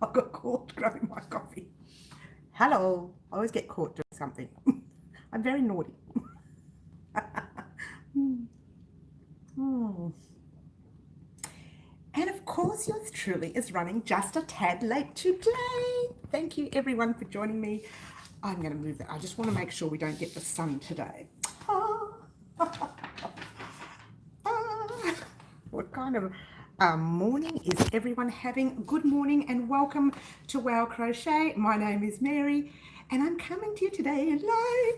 I got caught grabbing my coffee. Hello. I always get caught doing something. I'm very naughty. Hmm. And of course, yours truly is running just a tad late today. Thank you, everyone, for joining me. I'm going to move that. I just want to make sure we don't get the sun today. What kind of morning is everyone having? Good morning and welcome to Wow Crochet. My name is Mary and I'm coming to you today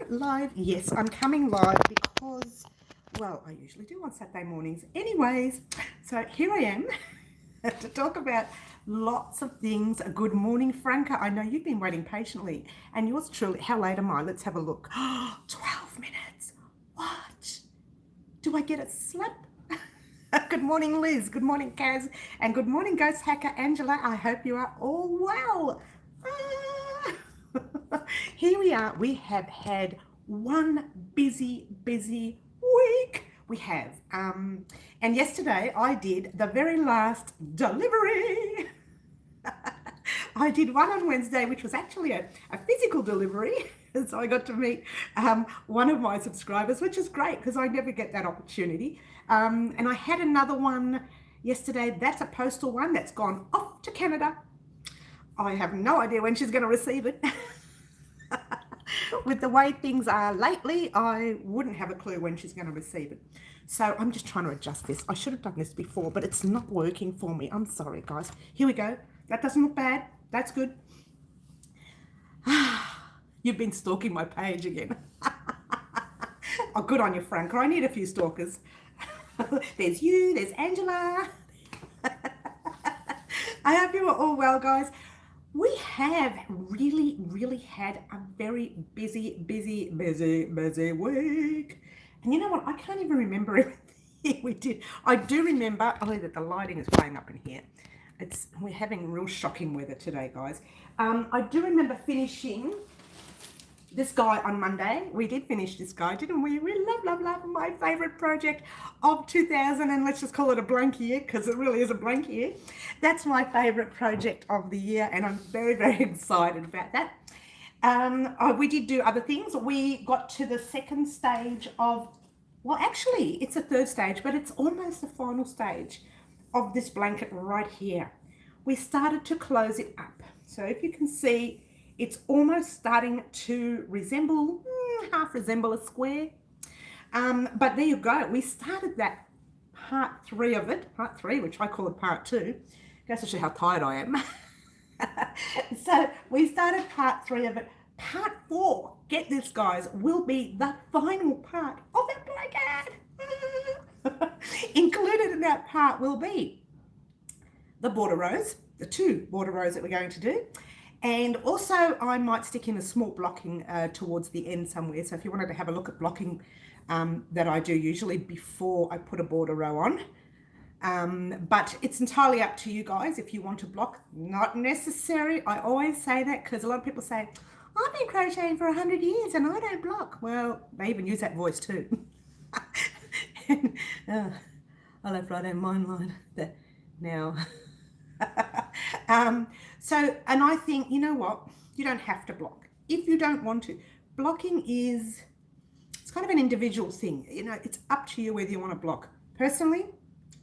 live. Yes, I'm coming live because, well, I usually do on Saturday mornings. Anyways, so here I am to talk about lots of things. Good morning, Franca. I know you've been waiting patiently. And yours truly, how late am I? Let's have a look. 12 minutes. What? Do I get a slap? Good morning, Liz. Good morning, Kaz. And good morning, Ghost Hacker Angela. I hope you are all well. Here we are. We have had one busy week. We have. And yesterday I did the very last delivery. I did one on Wednesday, which was actually a physical delivery. So I got to meet one of my subscribers, which is great because I never get that opportunity. And I had another one yesterday. That's a postal one that's gone off to Canada. I have no idea when she's going to receive it. With the way things are lately, I wouldn't have a clue when she's going to receive it. So I'm just trying to adjust this. I should have done this before, but it's not working for me. I'm sorry, guys. Here we go. That doesn't look bad. That's good. You've been stalking my page again. Oh, good on you, Franca. I need a few stalkers. There's you. There's Angela. I hope you are all well, guys. We have really had a very busy week. And you know what? I can't even remember everything we did. I do remember, oh, that the lighting is playing up in here. We're having real shocking weather today, guys. I do remember finishing this guy on Monday. We did finish this guy, didn't we? We love my favorite project of 2000, and let's just call it a blank year because it really is a blank year. That's my favorite project of the year, and I'm very excited about that. We did do other things. We got to the second stage of, well, actually, it's a third stage, but it's almost the final stage of this blanket right here. We started to close it up. So if you can see, it's almost starting to resemble, half resemble a square. But there you go. We started that part 3 of it, part 3, which I call it part 2. Goes to show how tired I am. So we started part 3 of it. Part 4, get this, guys, will be the final part of that blanket. Included in that part will be the border rows, the 2 border rows that we're going to do. And also I might stick in a small blocking towards the end somewhere. So if you wanted to have a look at blocking that I do usually before I put a border row on. But it's entirely up to you guys if you want to block. Not necessary. I always say that because a lot of people say, I've been crocheting for 100 years and I don't block. Well, they even use that voice too. And, I left right in mine line now. So, and I think, you know what? You don't have to block if you don't want to. Blocking it's kind of an individual thing. You know, it's up to you whether you want to block. Personally,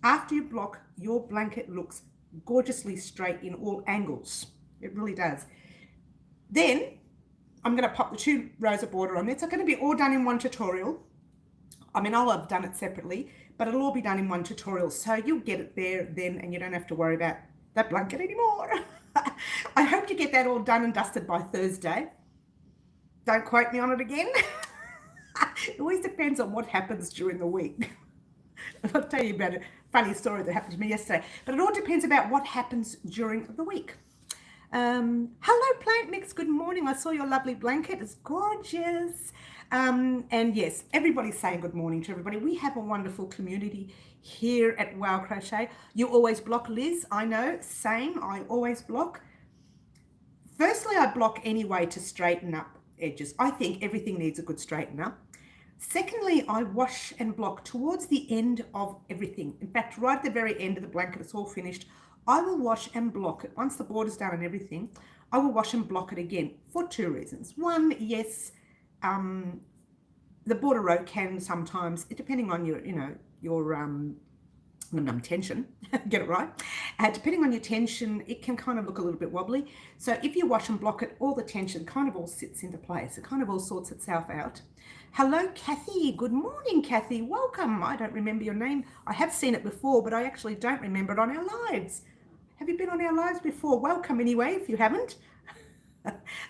after you block, your blanket looks gorgeously straight in all angles. It really does. Then I'm going to pop the 2 rows of border on. It's going to be all done in one tutorial. I mean, I'll have done it separately, but it'll all be done in one tutorial. So you'll get it there then, and you don't have to worry about that blanket anymore. I hope to get that all done and dusted by Thursday. Don't quote me on it again. It always depends on what happens during the week. I'll tell you about a funny story that happened to me yesterday. But it all depends about what happens during the week. Hello, Plant Mix. Good morning. I saw your lovely blanket. It's gorgeous. And yes, everybody's saying good morning to everybody. We have a wonderful community here at Wow Crochet. You always block, Liz. I know. Same. I always block. Firstly, I block anyway to straighten up edges. I think everything needs a good straighten up. Secondly, I wash and block towards the end of everything. In fact, right at the very end of the blanket, it's all finished. I will wash and block it. Once the border's done and everything, I will wash and block it again for two reasons. One, yes, the border row can sometimes, depending on your, your tension, get it right. Depending on your tension, it can kind of look a little bit wobbly. So if you wash and block it, all the tension kind of all sits into place. It kind of all sorts itself out. Hello, Kathy. Good morning, Kathy. Welcome. I don't remember your name. I have seen it before, but I actually don't remember it on our lives. Have you been on our lives before? Welcome anyway, if you haven't.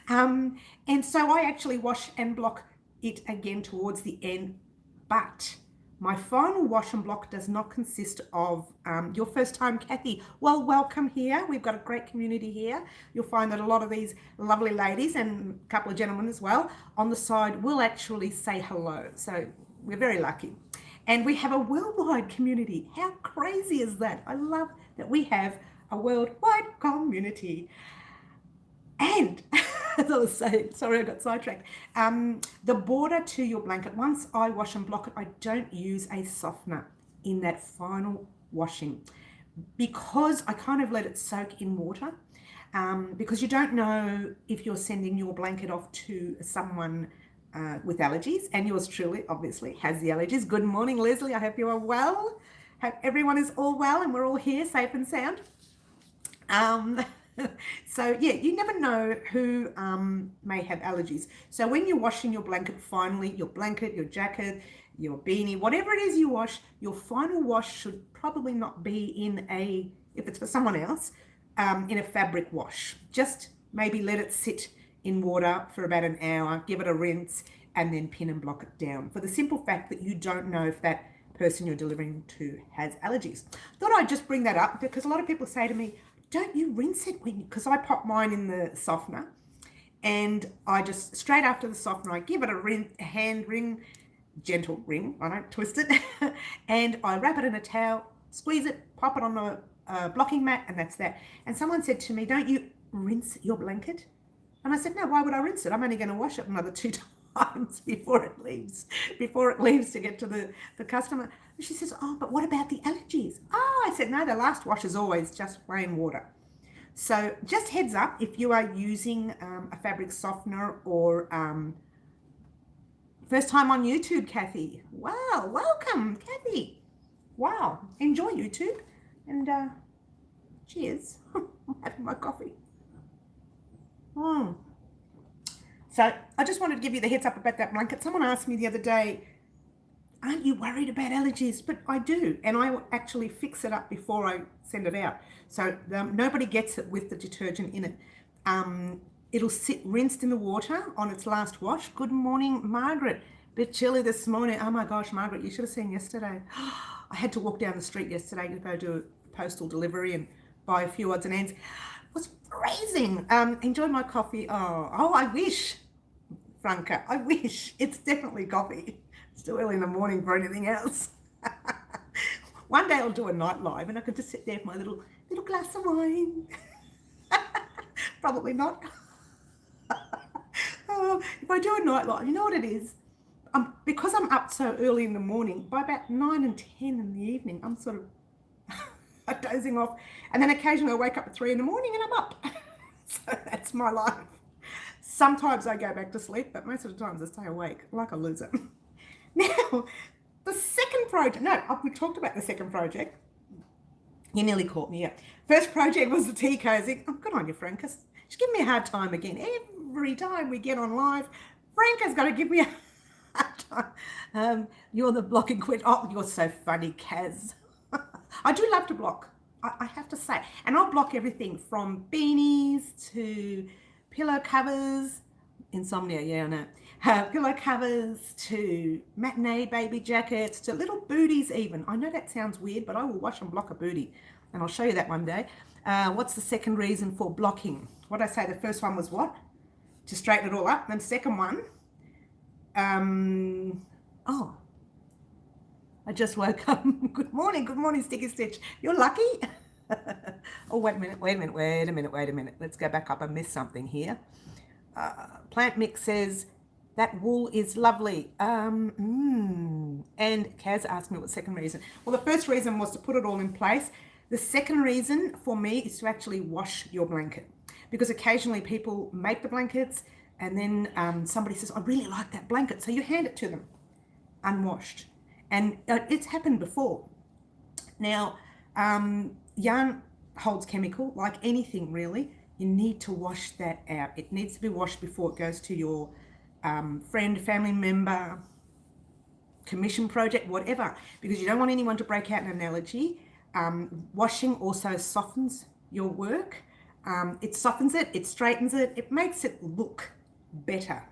And so I actually wash and block it again towards the end, but my final wash and block does not consist of your first time, Kathy. Well, welcome here. We've got a great community here. You'll find that a lot of these lovely ladies and a couple of gentlemen as well on the side will actually say hello. So we're very lucky. And we have a worldwide community. How crazy is that? I love that we have a worldwide community. And as I was saying, sorry, I got sidetracked. The border to your blanket, once I wash and block it, I don't use a softener in that final washing because I kind of let it soak in water because you don't know if you're sending your blanket off to someone with allergies, and yours truly, obviously, has the allergies. Good morning, Leslie. I hope you are well. Hope everyone is all well and we're all here safe and sound. So yeah, you never know who may have allergies. So when you're washing your blanket, finally, your blanket, your jacket, your beanie, whatever it is you wash, your final wash should probably not be in a, if it's for someone else, in a fabric wash. Just maybe let it sit in water for about an hour, give it a rinse, and then pin and block it down. For the simple fact that you don't know if that person you're delivering to has allergies. Thought I'd just bring that up because a lot of people say to me, don't you rinse it when, because I pop mine in the softener and I just, straight after the softener, I give it a hand wring, gentle wring, I don't twist it, and I wrap it in a towel, squeeze it, pop it on the blocking mat, and that's that. And someone said to me, don't you rinse your blanket? And I said, no, why would I rinse it? I'm only going to wash it another 2 times before it leaves to get to the customer. And she says, oh, but what about the allergies? Oh, I said, no, the last wash is always just plain water. So just heads up, if you are using a fabric softener or first time on YouTube, Kathy. Wow, welcome, Kathy. Wow, enjoy YouTube. And cheers. I'm having my coffee. So I just wanted to give you the heads up about that blanket. Someone asked me the other day, aren't you worried about allergies? But I do, and I will actually fix it up before I send it out. So nobody gets it with the detergent in it. It'll sit rinsed in the water on its last wash. Good morning, Margaret. Bit chilly this morning. Oh my gosh, Margaret, you should have seen yesterday. I had to walk down the street yesterday to go do a postal delivery and buy a few odds and ends. It was freezing. Enjoyed my coffee. Oh, I wish, Franca, I wish. It's definitely coffee. It's too early in the morning for anything else. One day I'll do a night live and I can just sit there with my little glass of wine. Probably not. If I do a night live, you know what it is? Because I'm up so early in the morning, by about 9 and 10 in the evening, I'm sort of dozing off. And then occasionally I wake up at 3 in the morning and I'm up. So that's my life. Sometimes I go back to sleep, but most of the times I stay awake like a loser. Now, the second project, we talked about the second project. You nearly caught me up. First project was the tea cozy. Oh, good on you, Franca. She's giving me a hard time again. Every time we get on live, Franca's got to give me a hard time. You're the blocking queen. Oh, you're so funny, Kaz. I do love to block, I have to say. And I'll block everything from beanies to pillow covers. Insomnia, yeah, I know. Pillow covers to matinee baby jackets to little booties even. I know that sounds weird, but I will wash and block a booty. And I'll show you that one day. What's the second reason for blocking? What did I say? The first one was what? To straighten it all up. Then the second one, I just woke up. Good morning, Sticky Stitch. You're lucky. Oh, wait a minute. Let's go back up. I missed something here. Plant Mix says, that wool is lovely. And Kaz asked me what the second reason. Well, the first reason was to put it all in place. The second reason for me is to actually wash your blanket, because occasionally people make the blankets and then somebody says, I really like that blanket. So you hand it to them unwashed. And it's happened before. Now, yarn holds chemical, like anything really. You need to wash that out. It needs to be washed before it goes to your friend, family member, commission project, whatever, because you don't want anyone to break out in an allergy. Washing also softens your work. It softens it, it straightens it, it makes it look better.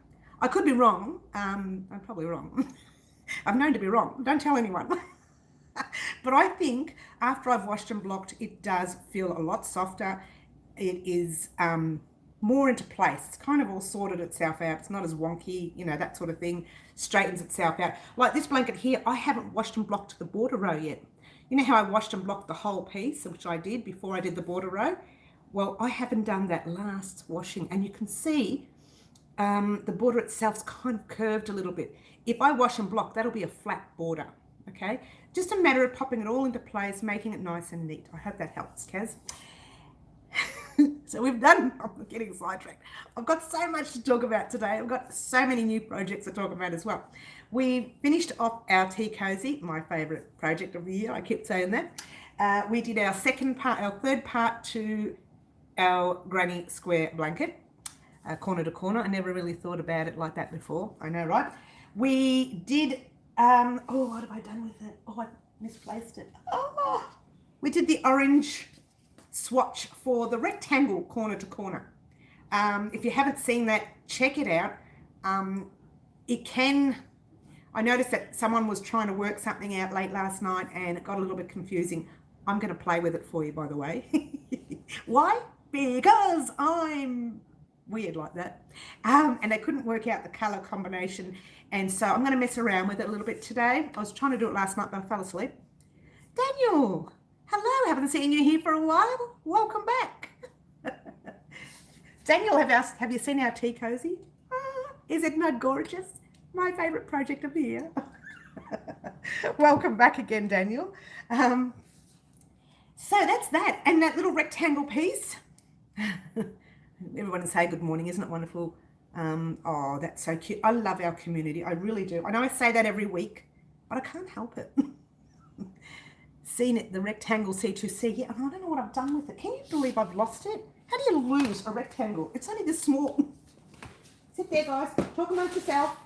I could be wrong. I'm probably wrong. I'm known to be wrong. Don't tell anyone. But I think after I've washed and blocked, it does feel a lot softer. It is more into place. It's kind of all sorted itself out. It's not as wonky, you know, that sort of thing. Straightens itself out. Like this blanket here, I haven't washed and blocked the border row yet. You know how I washed and blocked the whole piece, which I did before I did the border row? Well, I haven't done that last washing, and you can see the border itself's kind of curved a little bit. If I wash and block, that'll be a flat border, okay? Just a matter of popping it all into place, making it nice and neat. I hope that helps, Kaz. So we've done, I'm getting sidetracked. I've got so much to talk about today. I've got so many new projects to talk about as well. We finished off our tea cozy, my favourite project of the year. I keep saying that. We did our third part to our granny square blanket, corner to corner. I never really thought about it like that before. I know, right? We did, oh, what have I done with it? Oh, I misplaced it. Oh, we did the orange swatch for the rectangle corner to corner. If you haven't seen that, check it out. I noticed that someone was trying to work something out late last night and it got a little bit confusing. I'm going to play with it for you, by the way. Why? Because I'm weird like that. And they couldn't work out the color combination. And so I'm going to mess around with it a little bit today. I was trying to do it last night, but I fell asleep. Daniel, hello. Haven't seen you here for a while. Welcome back. Daniel, have you seen our tea cozy? Is it not gorgeous? My favorite project of the year. Welcome back again, Daniel. So that's that. And that little rectangle piece. Everyone say good morning. Isn't it wonderful? Oh, that's so cute. I love our community. I really do. I know I say that every week, but I can't help it. Seen it, the rectangle C2C. Yeah, and I don't know what I've done with it. Can you believe I've lost it? How do you lose a rectangle? It's only this small. Sit there, guys. Talk amongst yourself.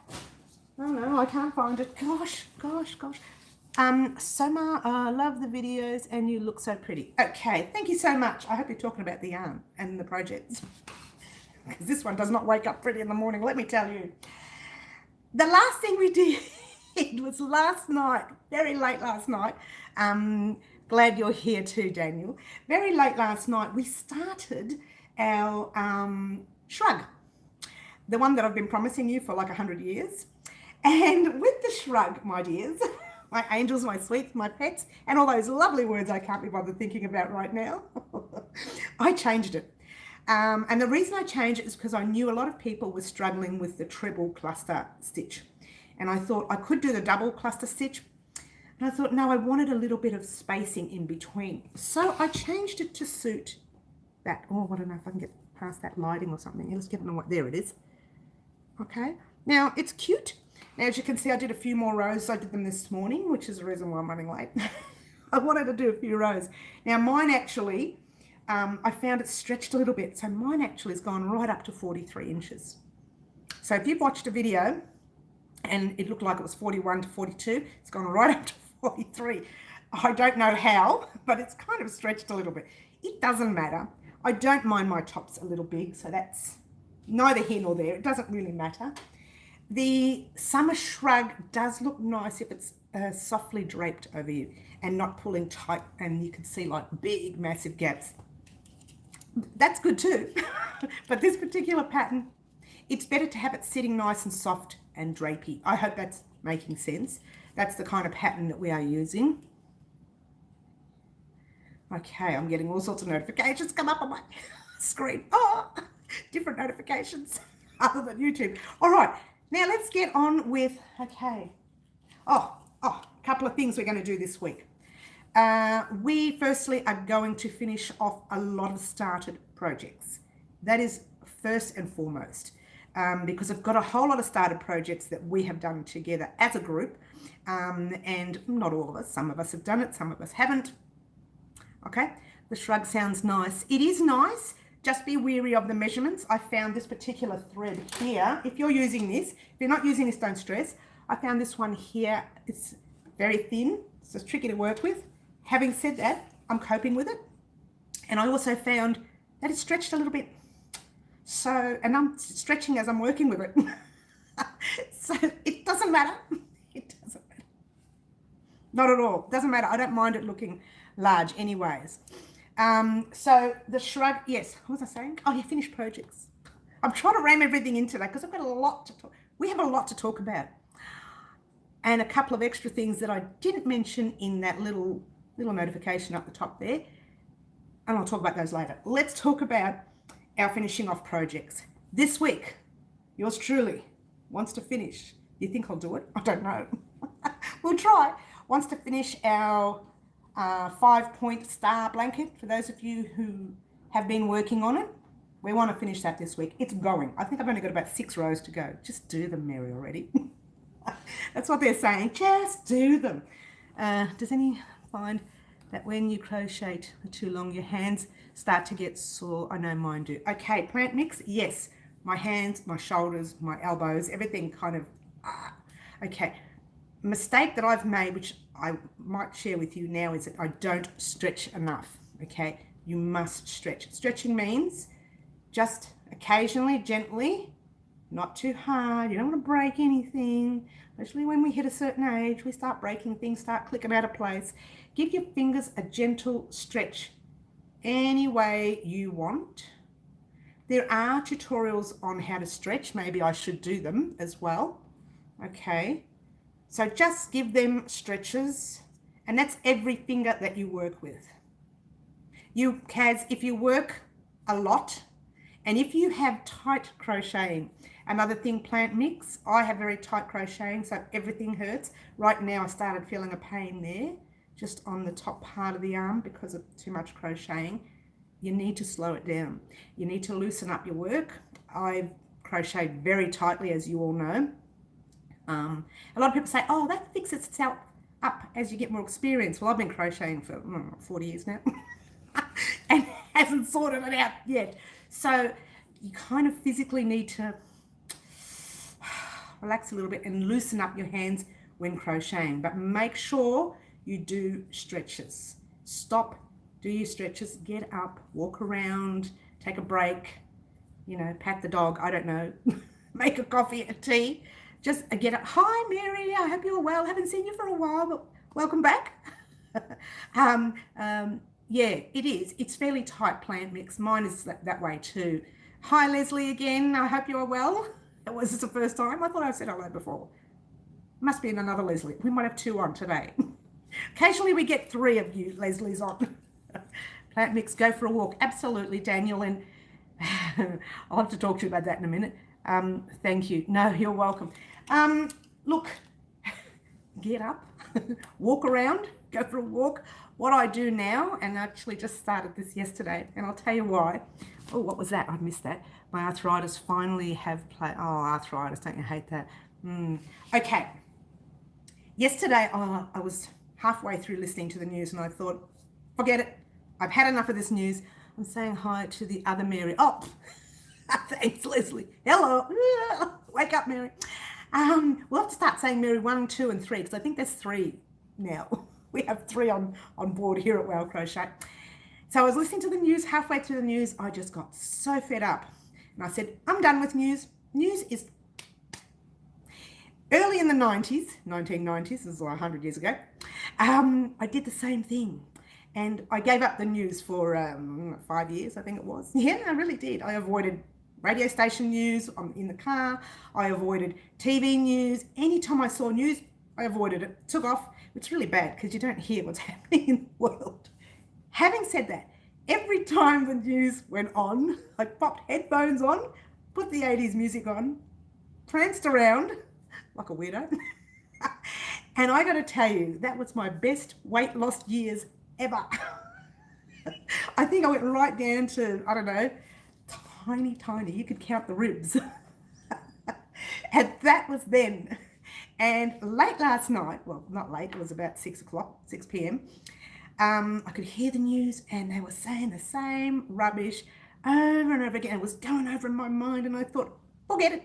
Oh no, I can't find it. Gosh. Soma, I love the videos and you look so pretty. Okay, thank you so much. I hope you're talking about the yarn and the projects. Because this one does not wake up pretty in the morning, let me tell you. The last thing we did was last night, very late last night. Glad you're here too, Daniel. Very late last night, we started our shrug. The one that I've been promising you for like 100 years. And with the shrug, my dears, my angels, my sweets, my pets, and all those lovely words I can't be bothered thinking about right now, I changed it. And the reason I changed it is because I knew a lot of people were struggling with the treble cluster stitch. And I thought I could do the double cluster stitch. And I thought, no, I wanted a little bit of spacing in between. So I changed it to suit that. Oh, I don't know if I can get past that lighting or something. Let's get it on. There it is. Okay. Now, it's cute. Now, as you can see, I did a few more rows. I did them this morning, which is the reason why I'm running late. I wanted to do a few rows. Now, mine actually, I found it stretched a little bit. So mine actually has gone right up to 43 inches. So if you've watched a video and it looked like it was 41 to 42, it's gone right up to 43. I don't know how, but it's kind of stretched a little bit. It doesn't matter. I don't mind my tops a little big, so that's neither here nor there. It doesn't really matter. The summer shrug does look nice if it's softly draped over you and not pulling tight, and you can see like big, massive gaps. That's good too. But this particular pattern, it's better to have it sitting nice and soft and drapey. I hope that's making sense. That's the kind of pattern that we are using. Okay, I'm getting all sorts of notifications come up on my screen. Oh, different notifications other than YouTube. All right, now let's get on with, okay. Oh, a couple of things we're going to do this week. We firstly are going to finish off a lot of started projects. That is first and foremost, because I've got a whole lot of started projects that we have done together as a group, and not all of us. Some of us have done it, some of us haven't. Okay, the shrug sounds nice. It is nice. Just be wary of the measurements. I found this particular thread here. If you're using this, if you're not using this, don't stress. I found this one here. It's very thin, so it's tricky to work with. Having said that, I'm coping with it. And I also found that it's stretched a little bit. So, and I'm stretching as I'm working with it. So it doesn't matter. It doesn't matter. Not at all. Doesn't matter. I don't mind it looking large anyways. So the shrug, yes, what was I saying? Oh, yeah, finished projects. I'm trying to ram everything into that because I've got a lot to talk. We have a lot to talk about. And a couple of extra things that I didn't mention in that little notification up the top there. And I'll talk about those later. Let's talk about our finishing off projects. This week, yours truly wants to finish. You think I'll do it? I don't know. We'll try. Wants to finish our 5-point star blanket. For those of you who have been working on it, we want to finish that this week. It's going. I think I've only got about 6 rows to go. Just do them, Mary, already. That's what they're saying. Just do them. Does any find that when you crochet for too long, your hands start to get sore? I know mine do. Okay, plant mix. Yes, my hands, my shoulders, my elbows, everything kind of. Okay, mistake that I've made, which I might share with you now, is that I don't stretch enough. Okay, you must stretch. Stretching means just occasionally, gently, not too hard. You don't want to break anything. Especially when we hit a certain age, we start breaking things, start clicking out of place. Give your fingers a gentle stretch any way you want. There are tutorials on how to stretch. Maybe I should do them as well. Okay, so just give them stretches, and that's every finger that you work with. You, Kaz, if you work a lot, and if you have tight crocheting, another thing, plant mix, I have very tight crocheting, so everything hurts. Right now I started feeling a pain there, just on the top part of the arm because of too much crocheting. You need to slow it down. You need to loosen up your work. I've crocheted very tightly, as you all know. A lot of people say, oh, that fixes itself up as you get more experience. Well, I've been crocheting for 40 years now and hasn't sorted it out yet. So you kind of physically need to relax a little bit and loosen up your hands when crocheting, but make sure you do stretches. Stop, do your stretches, get up, walk around, take a break, you know, pat the dog, I don't know, make a coffee, a tea, just get up. Hi Mary, I hope you're well, haven't seen you for a while, but welcome back. Yeah, it is. It's fairly tight plant mix. Mine is that way too. Hi Leslie again, I hope you are well. Was this the first time? I thought I said hello before. Must be another Leslie. We might have 2 on today. Occasionally we get 3 of you Leslies on. Plant mix, go for a walk. Absolutely, Daniel, and I'll have to talk to you about that in a minute. Thank you. No, you're welcome. Look, get up, walk around, go for a walk. What I do now, and I actually just started this yesterday, and I'll tell you why. Oh, what was that? I missed that. My arthritis finally have played. Oh, arthritis, don't you hate that? Okay. Yesterday, I was halfway through listening to the news, and I thought, forget it. I've had enough of this news. I'm saying hi to the other Mary. Oh, thanks, Leslie. Hello. Wake up, Mary. We'll have to start saying Mary 1, 2, and 3, because I think there's 3 now. We have 3 on board here at Wow Crochet. So I was listening to the news, halfway through the news, I just got so fed up. And I said, I'm done with news. News is... Early in the 90s, 1990s, this is 100 years ago, I did the same thing. And I gave up the news for 5 years, I think it was. Yeah, I really did. I avoided radio station news in the car. I avoided TV news. Anytime I saw news, I avoided it. Took off. It's really bad because you don't hear what's happening in the world. Having said that, every time the news went on, I popped headphones on, put the 80s music on, pranced around like a weirdo, And I got to tell you, that was my best weight loss years ever. I think I went right down to, I don't know, tiny. You could count the ribs. And that was then. And late last night, well, not late, it was about 6 p.m. I could hear the news and they were saying the same rubbish over and over again. It was going over in my mind and I thought, forget it.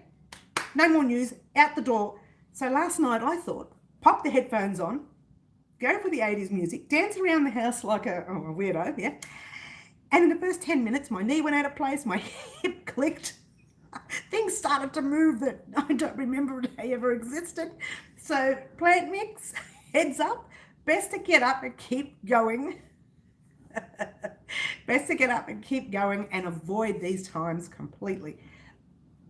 No more news, out the door. So last night I thought, pop the headphones on, go for the 80s music, dance around the house like a weirdo, yeah. And in the first 10 minutes, my knee went out of place, my hip clicked. Things started to move that I don't remember they ever existed. So plant mix, heads up, best to get up and keep going. Best to get up and keep going and avoid these times completely.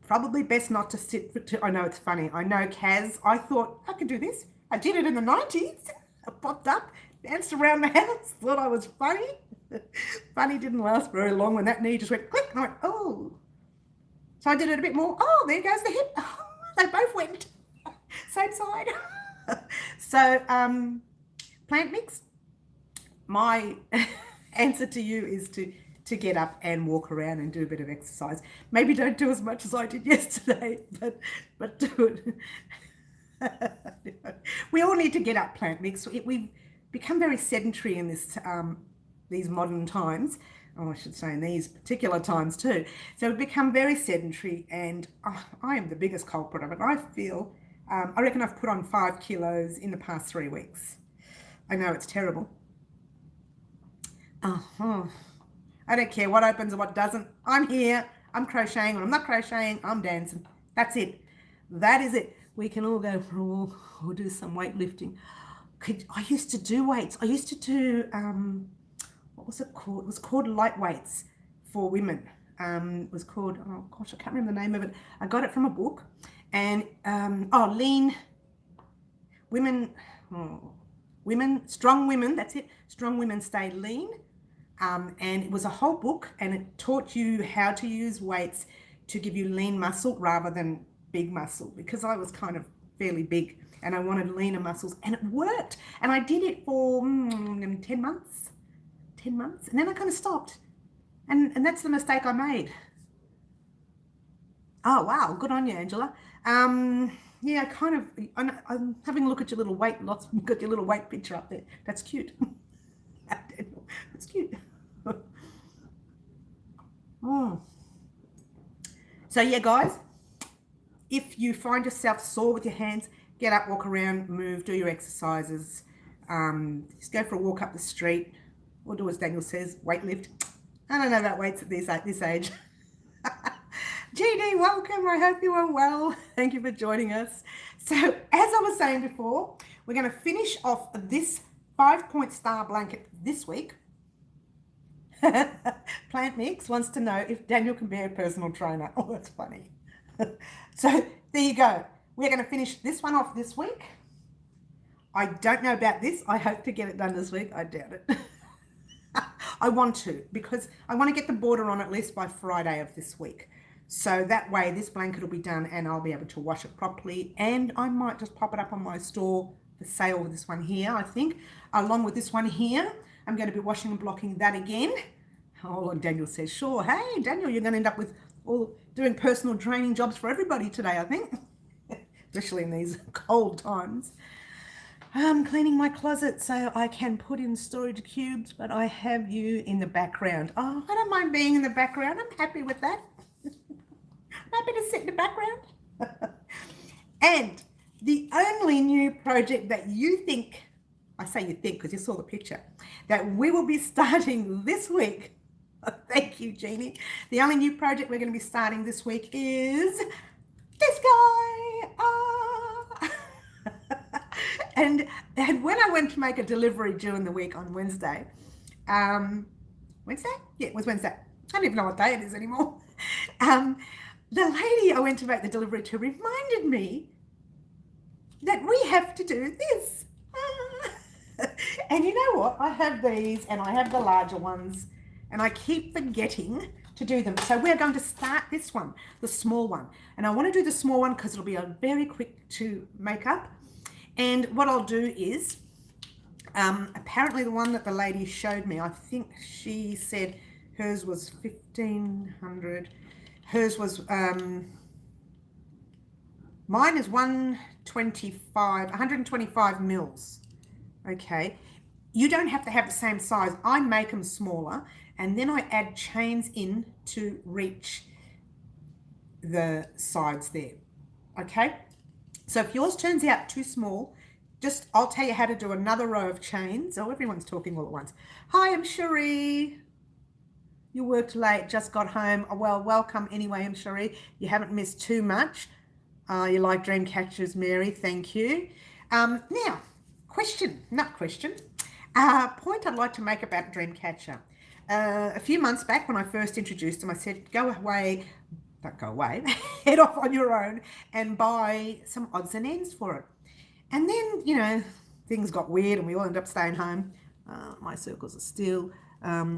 Probably best not to sit for I know it's funny. I know Kaz, I thought I could do this. I did it in the 90s. I popped up, danced around the house, thought I was funny. Funny didn't last very long when that knee just went click and I went, oh. So I did it a bit more. Oh, there goes the hip. Oh, they both went. Same side. So plant mix, my answer to you is to get up and walk around and do a bit of exercise. Maybe don't do as much as I did yesterday, but do it. We all need to get up, plant mix. We've become very sedentary in these modern times. Oh, I should say in these particular times too. So we've become very sedentary and I am the biggest culprit of it. I feel, I reckon I've put on 5 kilos in the past 3 weeks. I know it's terrible. I don't care what opens or what doesn't. I'm here, I'm crocheting. When I'm not crocheting, I'm dancing. That's it. That is it. We can all go for a walk or do some weightlifting. I used to do weights. I used to do, what was it called? It was called light weights for women. It was called, oh gosh, I can't remember the name of it. I got it from a book. And, lean women, strong women, that's it. Strong women stay lean. And it was a whole book and it taught you how to use weights to give you lean muscle rather than big muscle, because I was kind of fairly big and I wanted leaner muscles and it worked. And I did it for 10 months, and then I kind of stopped. And that's the mistake I made. Oh, wow. Good on you, Angela. Yeah, kind of, I'm having a look at your little weight loss. You've got your little weight picture up there. That's cute. That's cute. So yeah, guys, if you find yourself sore with your hands, get up, walk around, move, do your exercises. Just go for a walk up the street, or do as Daniel says, weight lift. I don't know about weights at this age. GD, welcome. I hope you are well. Thank you for joining us. So as I was saying before, we're going to finish off this 5-point star blanket this week. Plant Mix wants to know if Daniel can be a personal trainer. Oh, that's funny. So there you go. We're going to finish this one off this week. I don't know about this. I hope to get it done this week. I doubt it. I want to, because I want to get the border on at least by Friday of this week. So that way this blanket will be done and I'll be able to wash it properly. And I might just pop it up on my store for sale with this one here, I think. Along with this one here, I'm going to be washing and blocking that again. Oh, and Daniel says, sure. Hey, Daniel, you're going to end up with all doing personal training jobs for everybody today, I think. Especially in these cold times. I'm cleaning my closet so I can put in storage cubes, but I have you in the background. Oh, I don't mind being in the background. I'm happy with that. I'm happy to sit in the background. And the only new project that you think, I say you think because you saw the picture, that we will be starting this week. Thank you, Jeannie. The only new project we're going to be starting this week is this guy. And when I went to make a delivery during the week on Wednesday, Wednesday? Yeah, it was Wednesday. I don't even know what day it is anymore. The lady I went to make the delivery to reminded me that we have to do this. And you know what? I have these and I have the larger ones and I keep forgetting to do them. So we're going to start this one, the small one. And I want to do the small one because it'll be a very quick to make up. And what I'll do is, apparently the one that the lady showed me, I think she said hers was 1,500. Hers was, mine is 125 mils. Okay. You don't have to have the same size. I make them smaller, and then I add chains in to reach the sides there. Okay. So if yours turns out too small, I'll tell you how to do another row of chains. Oh, everyone's talking all at once. Hi, I'm Cherie. You worked late, just got home. Oh, well, welcome anyway, I'm Cherie. You haven't missed too much. You like Dreamcatchers, Mary, thank you. Now, point I'd like to make about Dreamcatcher. A few months back when I first introduced them, I said, don't go away, head off on your own and buy some odds and ends for it. And then, you know, things got weird and we all ended up staying home. My circles are still.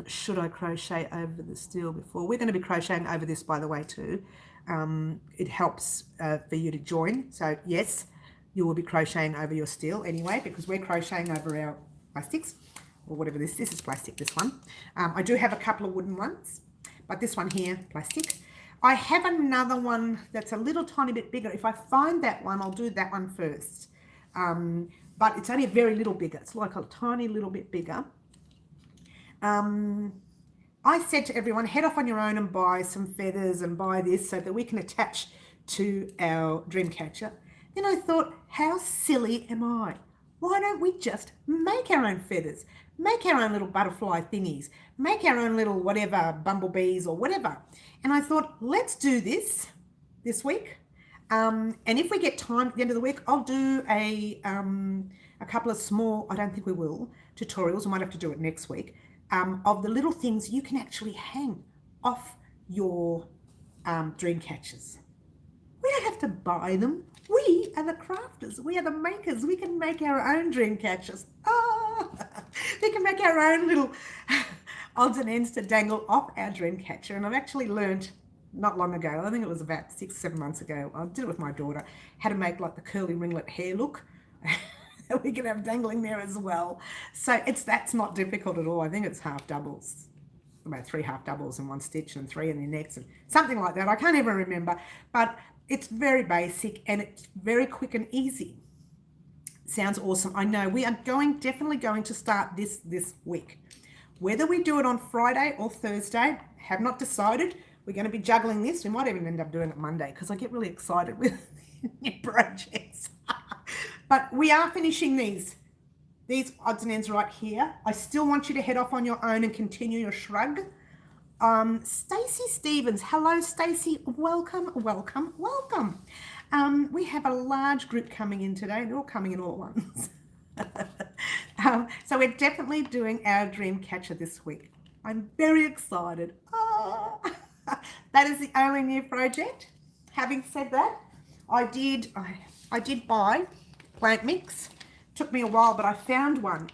Should I crochet over the steel before? We're going to be crocheting over this, by the way, too. It helps for you to join. So, yes, you will be crocheting over your steel anyway, because we're crocheting over our plastics or whatever this is plastic, this one. I do have a couple of wooden ones, but this one here, plastic. I have another one that's a little tiny bit bigger. If I find that one, I'll do that one first. But it's only a very little bigger. It's like a tiny little bit bigger. I said to everyone, head off on your own and buy some feathers and buy this so that we can attach to our Dreamcatcher. Then I thought, how silly am I? Why don't we just make our own feathers? Make our own little butterfly thingies. Make our own little whatever, bumblebees or whatever. And I thought, let's do this week. And if we get time at the end of the week, I'll do a couple of small, I don't think we will, tutorials. I might have to do it next week, of the little things you can actually hang off your Dreamcatchers. We don't have to buy them. We are the crafters. We are the makers. We can make our own Dreamcatchers. Oh, we can make our own little odds and ends to dangle off our Dreamcatcher. And I've actually learned not long ago, I think it was about 6-7 months ago, I did it with my daughter, how to make like the curly ringlet hair look that we can have dangling there as well. So that's not difficult at all. I think it's half doubles, about 3 half doubles and 1 stitch and 3 in the necks and something like that. I can't even remember, but it's very basic and it's very quick and easy. Sounds awesome. I know we are definitely going to start this week. Whether we do it on Friday or Thursday, have not decided. We're going to be juggling this. We might even end up doing it Monday because I get really excited with new projects. But we are finishing these odds and ends right here. I still want you to head off on your own and continue your shrug. Stacey Stevens. Hello, Stacey. Welcome, welcome, welcome. We have a large group coming in today. They're all coming in all at once. So we're definitely doing our Dreamcatcher this week. I'm very excited. Oh. That is the only new project. Having said that, I did buy plant mix. Took me a while, but I found one.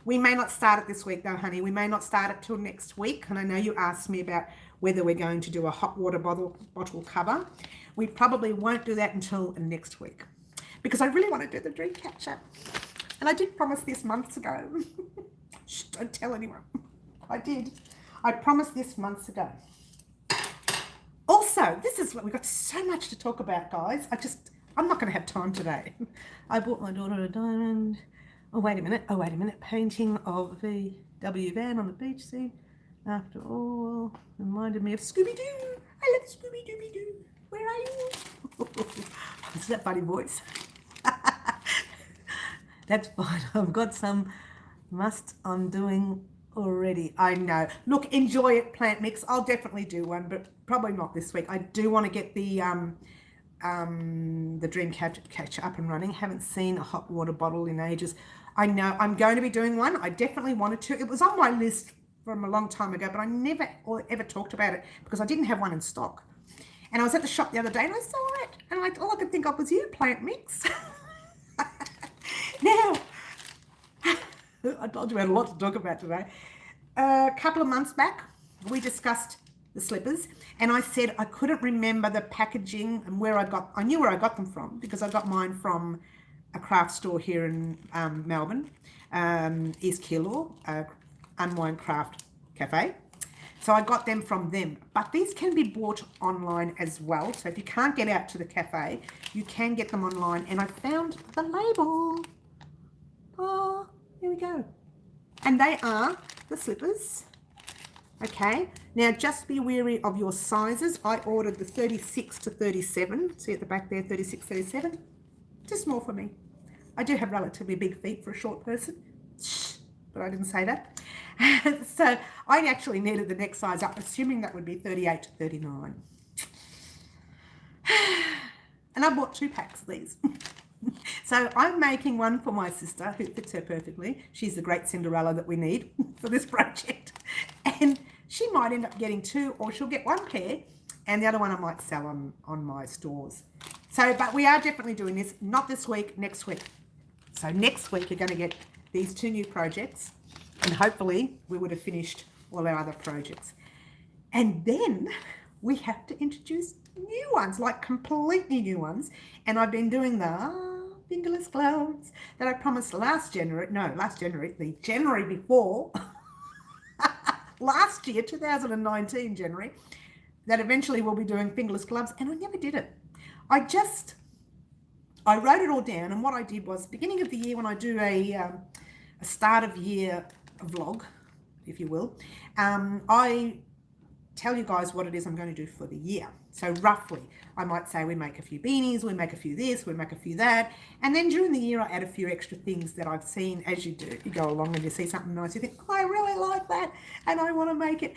We may not start it this week though, honey. We may not start it till next week. And I know you asked me about whether we're going to do a hot water bottle cover. We probably won't do that until next week because I really want to do the Dreamcatcher. And I did promise this months ago. Shh, don't tell anyone. I did. I promised this months ago. Also, this is what we've got so much to talk about, guys. I'm not going to have time today. I bought my daughter a diamond. Oh, wait a minute. Painting of the VW van on the beach scene. After all, reminded me of Scooby-Doo. I love Scooby-Dooby-Doo. Where are you? Is that funny voice? That's fine. I've got some must I'm doing already. I know. Look, enjoy it, plant mix. I'll definitely do one, but probably not this week. I do want to get the Dreamcatcher up and running. Haven't seen a hot water bottle in ages. I know I'm going to be doing one. I definitely wanted to. It was on my list from a long time ago, but I never ever talked about it because I didn't have one in stock. And I was at the shop the other day and I saw it, and all I could think of was you, plant mix. Now, I told you we had a lot to talk about today. A couple of months back, we discussed the slippers, and I said I couldn't remember the packaging and I knew where I got them from because I got mine from a craft store here in Melbourne, East Keilor, Unwind Craft Cafe. So I got them from them, but these can be bought online as well. So if you can't get out to the cafe, you can get them online, and I found the label. Oh, here we go. And they are the slippers. Okay, now just be wary of your sizes. I ordered the 36 to 37. See at the back there, 36, 37. Too small for me. I do have relatively big feet for a short person, but I didn't say that. So I actually needed the next size up, assuming that would be 38 to 39. And I bought 2 packs of these. So I'm making one for my sister, who fits her perfectly. She's the great Cinderella that we need for this project. And she might end up getting 2, or she'll get 1 pair, and the other one I might sell on my stores. So, but we are definitely doing this, not this week, next week. So next week you're going to get these 2 new projects, and hopefully we would have finished all our other projects. And then we have to introduce new ones, like completely new ones. And I've been doing the fingerless gloves that I promised the January before, last year, 2019 January, that eventually we'll be doing fingerless gloves, and I never did it. I wrote it all down, and what I did was, beginning of the year, when I do a start of year vlog, if you will, I tell you guys what it is I'm going to do for the year. So roughly, I might say we make a few beanies, we make a few this, we make a few that, and then during the year I add a few extra things that I've seen. As you do, you go along and you see something nice, you think, oh, I really like that, and I want to make it.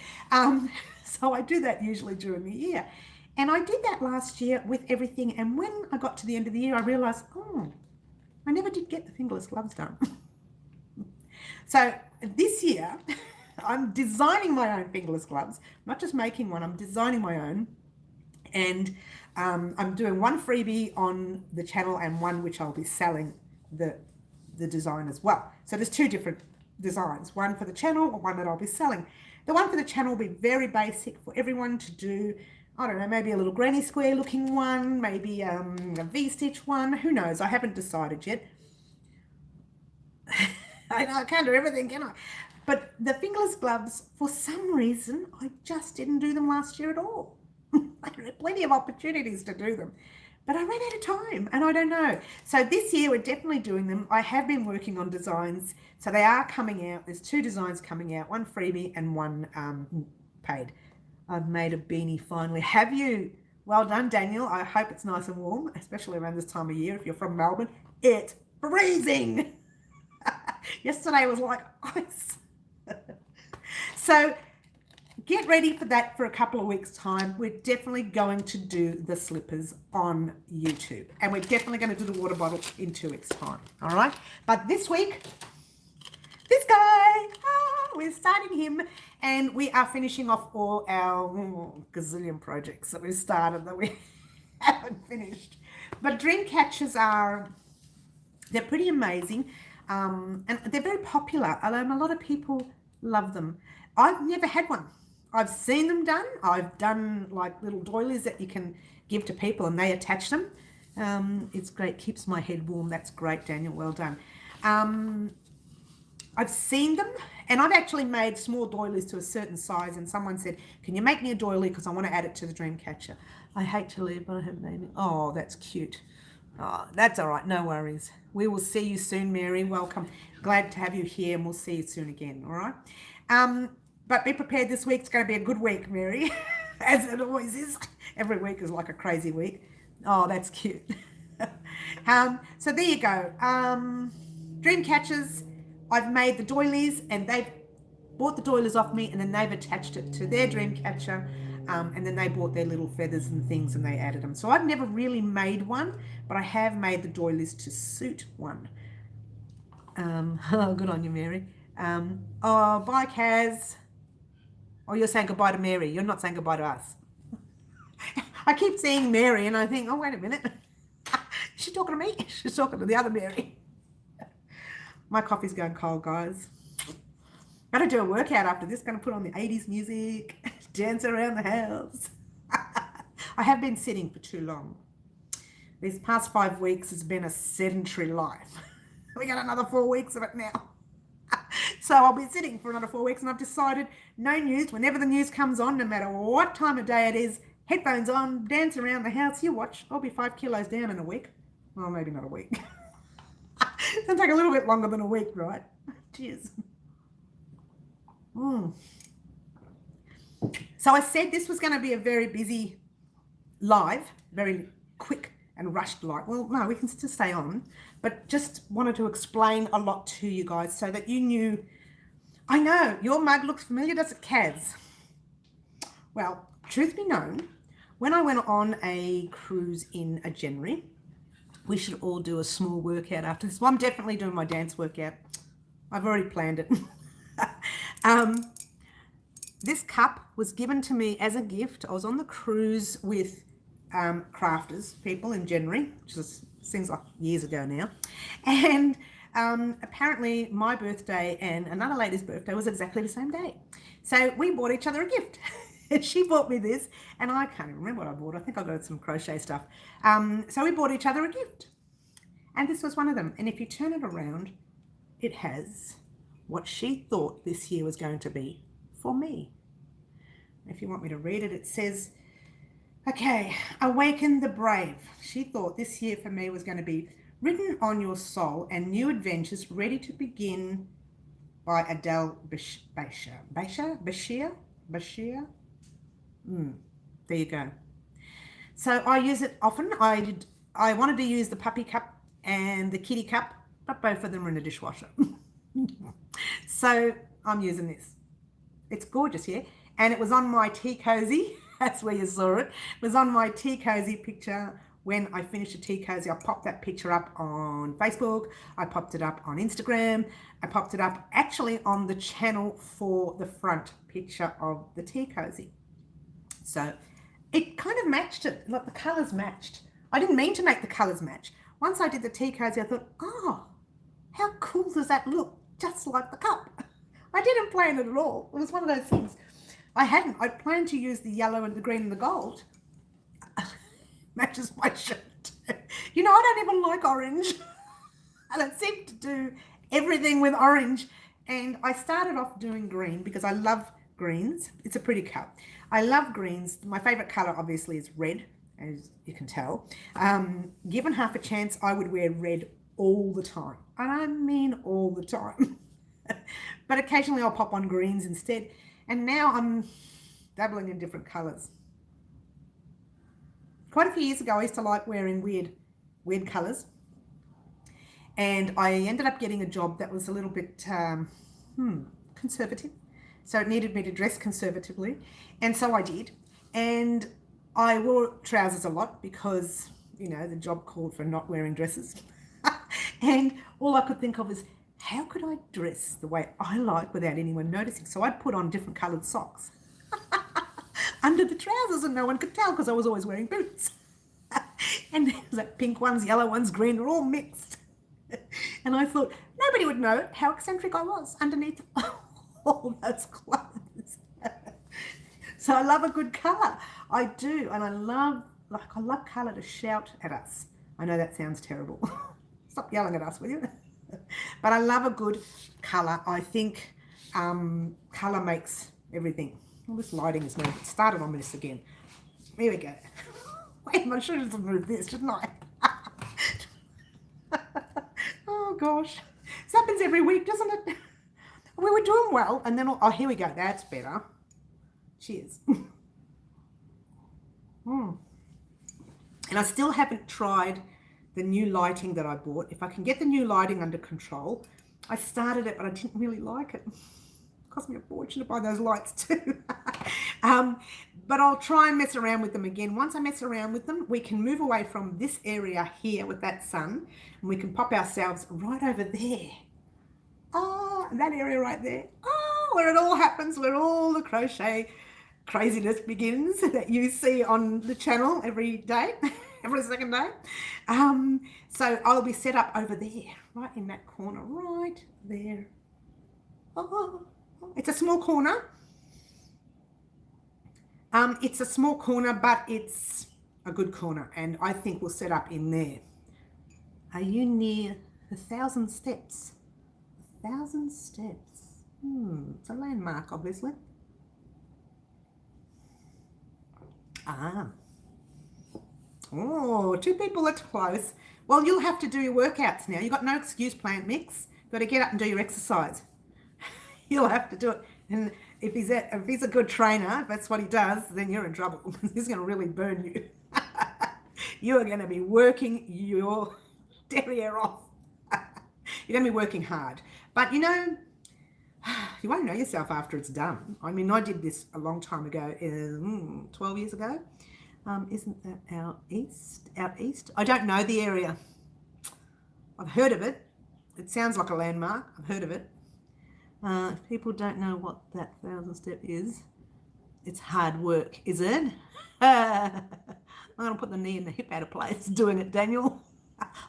So I do that usually during the year. And I did that last year with everything, and when I got to the end of the year, I realised, oh, I never did get the fingerless gloves done. So this year, I'm designing my own fingerless gloves, not just making one, I'm designing my own. And I'm doing one freebie on the channel and one which I'll be selling the design as well. So there's 2 different designs, one for the channel and one that I'll be selling. The one for the channel will be very basic for everyone to do. I don't know, maybe a little granny square looking one, maybe a V-stitch one, who knows? I haven't decided yet. I know I can't do everything, can I? But the fingerless gloves, for some reason, I just didn't do them last year at all. I had plenty of opportunities to do them, but I ran out of time, and I don't know. So this year we're definitely doing them. I have been working on designs, so they are coming out. There's 2 designs coming out, one freebie and one paid. I've made a beanie finally. Have you? Well done, Daniel. I hope it's nice and warm, especially around this time of year. If you're from Melbourne, it's freezing. Yesterday was like ice. So get ready for that for a couple of weeks' time. We're definitely going to do the slippers on YouTube, and we're definitely going to do the water bottle in 2 weeks' time. All right. But this week, this guy, we're starting him, and we are finishing off all our gazillion projects that we started that we haven't finished. But Dreamcatchers they're pretty amazing, and they're very popular. A lot of people love them. I've never had one. I've seen them done. I've done like little doilies that you can give to people and they attach them. It's great. Keeps my head warm. That's great, Daniel. Well done. I've seen them, and I've actually made small doilies to a certain size, and someone said, can you make me a doily because I want to add it to the Dreamcatcher. I hate to leave, but I have made it. Oh, that's cute. Oh, that's all right. No worries. We will see you soon, Mary. Welcome. Glad to have you here, and we'll see you soon again. All right. But be prepared this week. It's going to be a good week, Mary, as it always is. Every week is like a crazy week. Oh, that's cute. So there you go. Dreamcatchers. I've made the doilies, and they've bought the doilies off me, and then they've attached it to their Dreamcatcher, and then they bought their little feathers and things and they added them. So I've never really made one, but I have made the doilies to suit one. Oh, good on you, Mary. Oh, bye, Kaz. Oh, you're saying goodbye to Mary. You're not saying goodbye to us. I keep seeing Mary, and I think, oh, wait a minute. Is she talking to me? She's talking to the other Mary. My coffee's going cold, guys. Got to do a workout after this. Going to put on the 80s music. dance around the house. I have been sitting for too long. These past 5 weeks has been a sedentary life. We got another 4 weeks of it now. So I'll be sitting for another 4 weeks, and I've decided no news. Whenever the news comes on, no matter what time of day it is, headphones on, dance around the house. You watch. I'll be 5 kilos down in a week. Well, maybe not a week. It'll take a little bit longer than a week, right? Cheers. So I said this was going to be a very busy live, very quick and rushed live. Well, no, we can still stay on, but just wanted to explain a lot to you guys so that you knew. I know, your mug looks familiar, does it, Kaz? Well, truth be known, when I went on a cruise in January, we should all do a small workout after this. Well, I'm definitely doing my dance workout. I've already planned it. This cup was given to me as a gift. I was on the cruise with crafters people in January, which seems like years ago now. And apparently my birthday and another lady's birthday was exactly the same day. So we bought each other a gift. And she bought me this, and I can't even remember what I bought. I think I got some crochet stuff. So we bought each other a gift. And this was one of them. And if you turn it around, it has what she thought this year was going to be for me. If you want me to read it, it says, okay, awaken the brave. She thought this year for me was going to be written on your soul and new adventures ready to begin by Adele Bashir. There you go. So I use it often. I wanted to use the puppy cup and the kitty cup, but both of them are in the dishwasher. So I'm using this. It's gorgeous, yeah? And it was on my tea cozy. That's where you saw it. It was on my tea cozy picture. When I finished the tea cozy, I popped that picture up on Facebook. I popped it up on Instagram. I popped it up actually on the channel for the front picture of the tea cozy. So it kind of matched it. Like the colours matched. I didn't mean to make the colours match. Once I did the tea cozy, I thought, oh, how cool does that look? Just like the cup. I didn't plan it at all. It was one of those things. I'd planned to use the yellow and the green and the gold. Matches my shirt. You know, I don't even like orange. And I seem to do everything with orange. And I started off doing green because I love greens. It's a pretty cup. I love greens. My favorite color obviously is red, as you can tell. Given half a chance, I would wear red all the time. And I mean all the time. But occasionally I'll pop on greens instead. And now I'm dabbling in different colors. Quite a few years ago, I used to like wearing weird colors. And I ended up getting a job that was a little bit conservative. So it needed me to dress conservatively. And so I did. And I wore trousers a lot because, you know, the job called for not wearing dresses. And all I could think of is, how could I dress the way I like without anyone noticing? So I'd put on different coloured socks under the trousers and no one could tell because I was always wearing boots. And there was like pink ones, yellow ones, green, they're all mixed. And I thought nobody would know how eccentric I was underneath all those clothes. So I love a good colour. I do. And I love colour to shout at us. I know that sounds terrible. Stop yelling at us, will you? But I love a good colour. I think colour makes everything. Well, this lighting is moving. It started on this again. Here we go. Wait, I should have moved this, shouldn't I? Oh, gosh. This happens every week, doesn't it? We were doing well, and then, oh, here we go. That's better. Cheers. And I still haven't tried the new lighting that I bought. If I can get the new lighting under control. I started it, but I didn't really like it. It cost me a fortune to buy those lights too. But I'll try and mess around with them again. Once I mess around with them, we can move away from this area here with that sun, and we can pop ourselves right over there. Oh, that area right there. Oh, where it all happens, where all the crochet craziness begins that you see on the channel every day. Every second day. So I'll be set up over there, right in that corner, right there. Oh, it's a small corner. It's a small corner, but it's a good corner, and I think we'll set up in there. Are you near 1,000 steps? 1,000 steps. It's a landmark, obviously. Oh, 2 people, that's close. Well, you'll have to do your workouts now. You've got no excuse, plant mix. You've got to get up and do your exercise. You'll have to do it. And if he's a good trainer, if that's what he does, then you're in trouble. He's going to really burn you. You are going to be working your derriere off. You're going to be working hard. But, you know, you won't know yourself after it's done. I mean, I did this a long time ago, 12 years ago. Isn't that out east? Out east? I don't know the area. I've heard of it. It sounds like a landmark. I've heard of it. If people don't know what that 1,000 step is, it's hard work, is it? I'm going to put the knee and the hip out of place doing it, Daniel.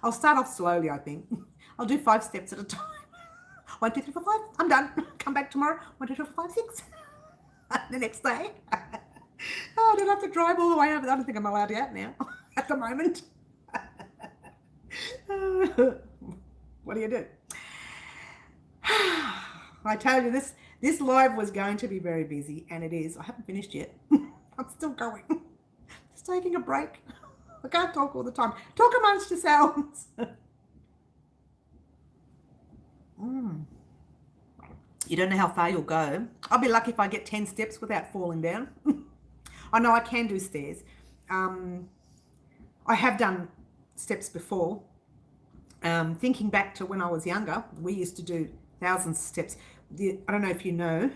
I'll start off slowly, I think. I'll do 5 steps at a time. 1, 2, 3, 4, 5. I'm done. Come back tomorrow. 1, 2, 3, 4, 5, 6. The next day. Oh, I don't have to drive all the way over. I don't think I'm allowed out now at the moment. What do you do? I told you this live was going to be very busy, and it is. I haven't finished yet. I'm still going. Just taking a break. I can't talk all the time. Talk amongst yourselves. You don't know how far you'll go. I'll be lucky if I get 10 steps without falling down. I know I can do stairs. I have done steps before. Thinking back to when I was younger, we used to do 1,000 steps. I don't know if you know,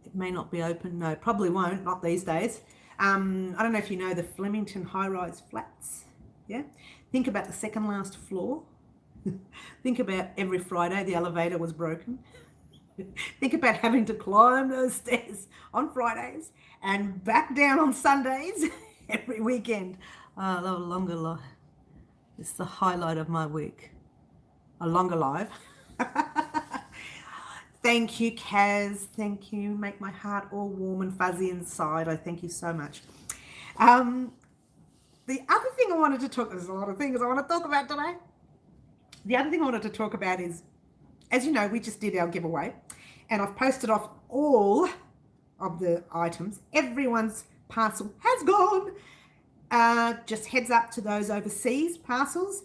it may not be open. No, probably won't, not these days. I don't know if you know the Flemington high-rise flats. Yeah. Think about the second last floor. Think about every Friday the elevator was broken. Think about having to climb those stairs on Fridays and back down on Sundays every weekend. Oh, the longer life. It's the highlight of my week. A longer life. Thank you, Kaz. Thank you. Make my heart all warm and fuzzy inside. I thank you so much. The other thing I wanted to talk, there's a lot of things I want to talk about today. The other thing I wanted to talk about is, as you know, we just did our giveaway, and I've posted off all of the items. Everyone's parcel has gone. Just heads up to those overseas parcels.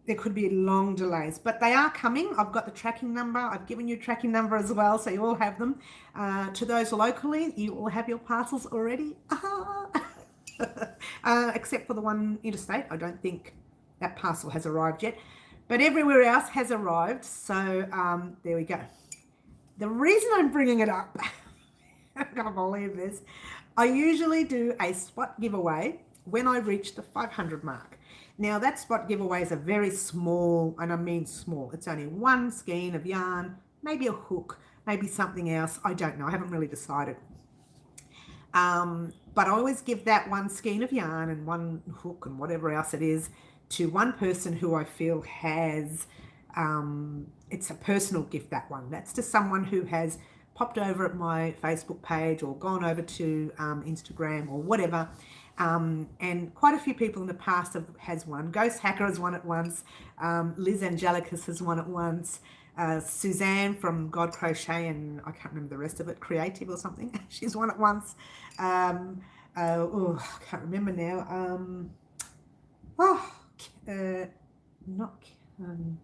There could be long delays, but they are coming. I've got the tracking number. I've given you a tracking number as well, so you all have them. To those locally, you all have your parcels already. Except for the one interstate. I don't think that parcel has arrived yet, but everywhere else has arrived. So there we go. The reason I'm bringing it up, I'm going to believe this, I usually do a spot giveaway when I reach the 500 mark. Now that spot giveaways are very small, and I mean small. It's only one skein of yarn, maybe a hook, maybe something else. I don't know. I haven't really decided. But I always give that one skein of yarn and one hook and whatever else it is to one person who I feel has, it's a personal gift, that one. That's to someone who has popped over at my Facebook page or gone over to Instagram or whatever. And quite a few people in the past has won. Ghost Hacker has won it once. Liz Angelicus has won it once. Suzanne from God Crochet, and I can't remember the rest of it, Creative or something. She's won it once. I can't remember now.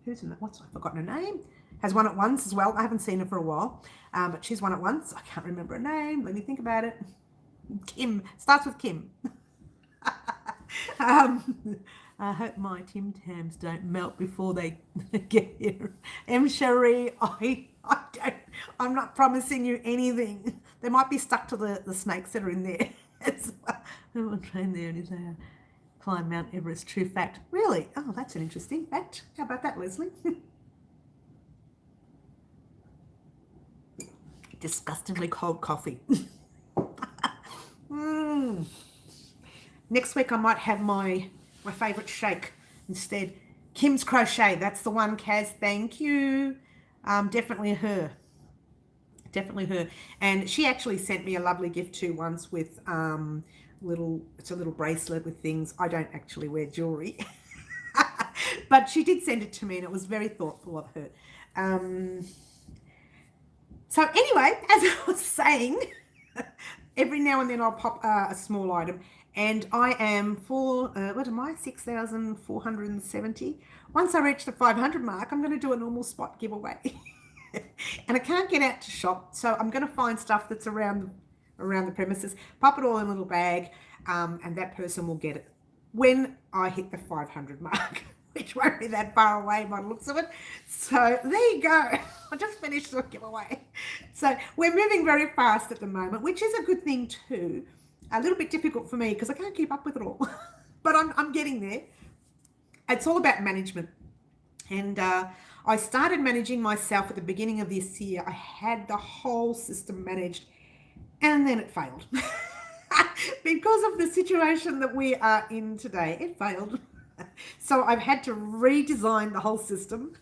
Who's in that? I've forgotten her name. Has won it once as well. I haven't seen her for a while, but she's won it once. I can't remember her name. Let me think about it. Kim. Starts with Kim. I hope my Tim Tams don't melt before they get here. M. Cherie, I'm not promising you anything. They might be stuck to the snakes that are in there. I will train there and say, climb Mount Everest. True fact. Really? Oh, that's an interesting fact. How about that, Leslie? Disgustingly cold coffee. Next week I might have my favourite shake instead. Kim's Crochet, that's the one, Kaz. Thank you. Definitely her. Definitely her. And she actually sent me a lovely gift too once with it's a little bracelet with things. I don't actually wear jewelry, but she did send it to me and it was very thoughtful of her. So anyway, as I was saying, every now and then I'll pop a small item, and I am for, what am I, 6,470. Once I reach the 500 mark, I'm going to do a normal spot giveaway. And I can't get out to shop, so I'm going to find stuff that's around the premises, pop it all in a little bag, and that person will get it when I hit the 500 mark, which won't be that far away by the looks of it. So there you go. I just finished the giveaway. So we're moving very fast at the moment, which is a good thing too. A little bit difficult for me because I can't keep up with it all, but I'm getting there. It's all about management. And I started managing myself at the beginning of this year. I had the whole system managed, and then it failed. Because of the situation that we are in today, it failed. So I've had to redesign the whole system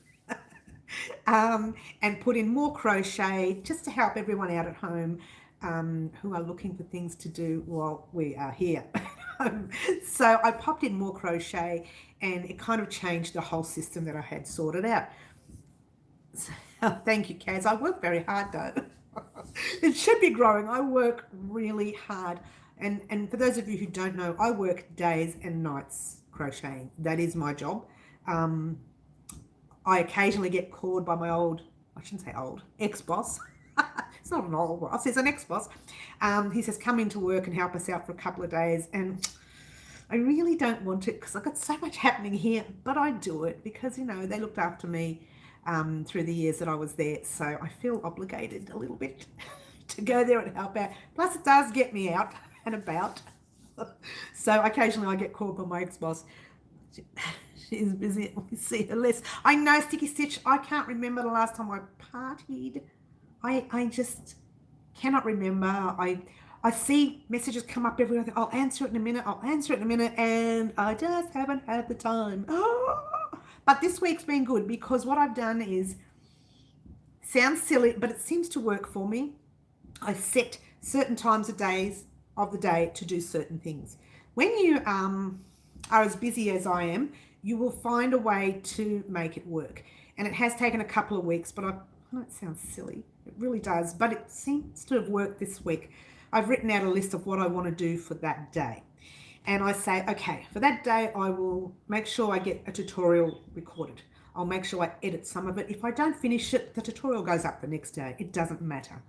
and put in more crochet just to help everyone out at home who are looking for things to do while we are here. So I popped in more crochet and it kind of changed the whole system that I had sorted out. So, thank you, Kaz. I work very hard though. It should be growing. I work really hard. And for those of you who don't know, I work days and nights crocheting. That is my job. I occasionally get called by my I shouldn't say old, ex-boss. It's not an old boss, it's an ex-boss. He says, come into work and help us out for a couple of days. And I really don't want it because I've got so much happening here, but I do it because, you know, they looked after me through the years that I was there. So I feel obligated a little bit to go there and help out. Plus it does get me out and about. So occasionally I get called by my ex-boss. She's busy. We see her less. I know, Sticky Stitch. I can't remember the last time I partied. I just cannot remember. I see messages come up everywhere. I'll answer it in a minute. I'll answer it in a minute. And I just haven't had the time. Oh. But this week's been good because what I've done is, sounds silly, but it seems to work for me. I set certain times of the day to do certain things. When you are as busy as I am, you will find a way to make it work. And it has taken a couple of weeks, but I know it sounds silly. It really does, but it seems to have worked this week. I've written out a list of what I want to do for that day. And I say, okay, for that day, I will make sure I get a tutorial recorded. I'll make sure I edit some of it. If I don't finish it, the tutorial goes up the next day. It doesn't matter.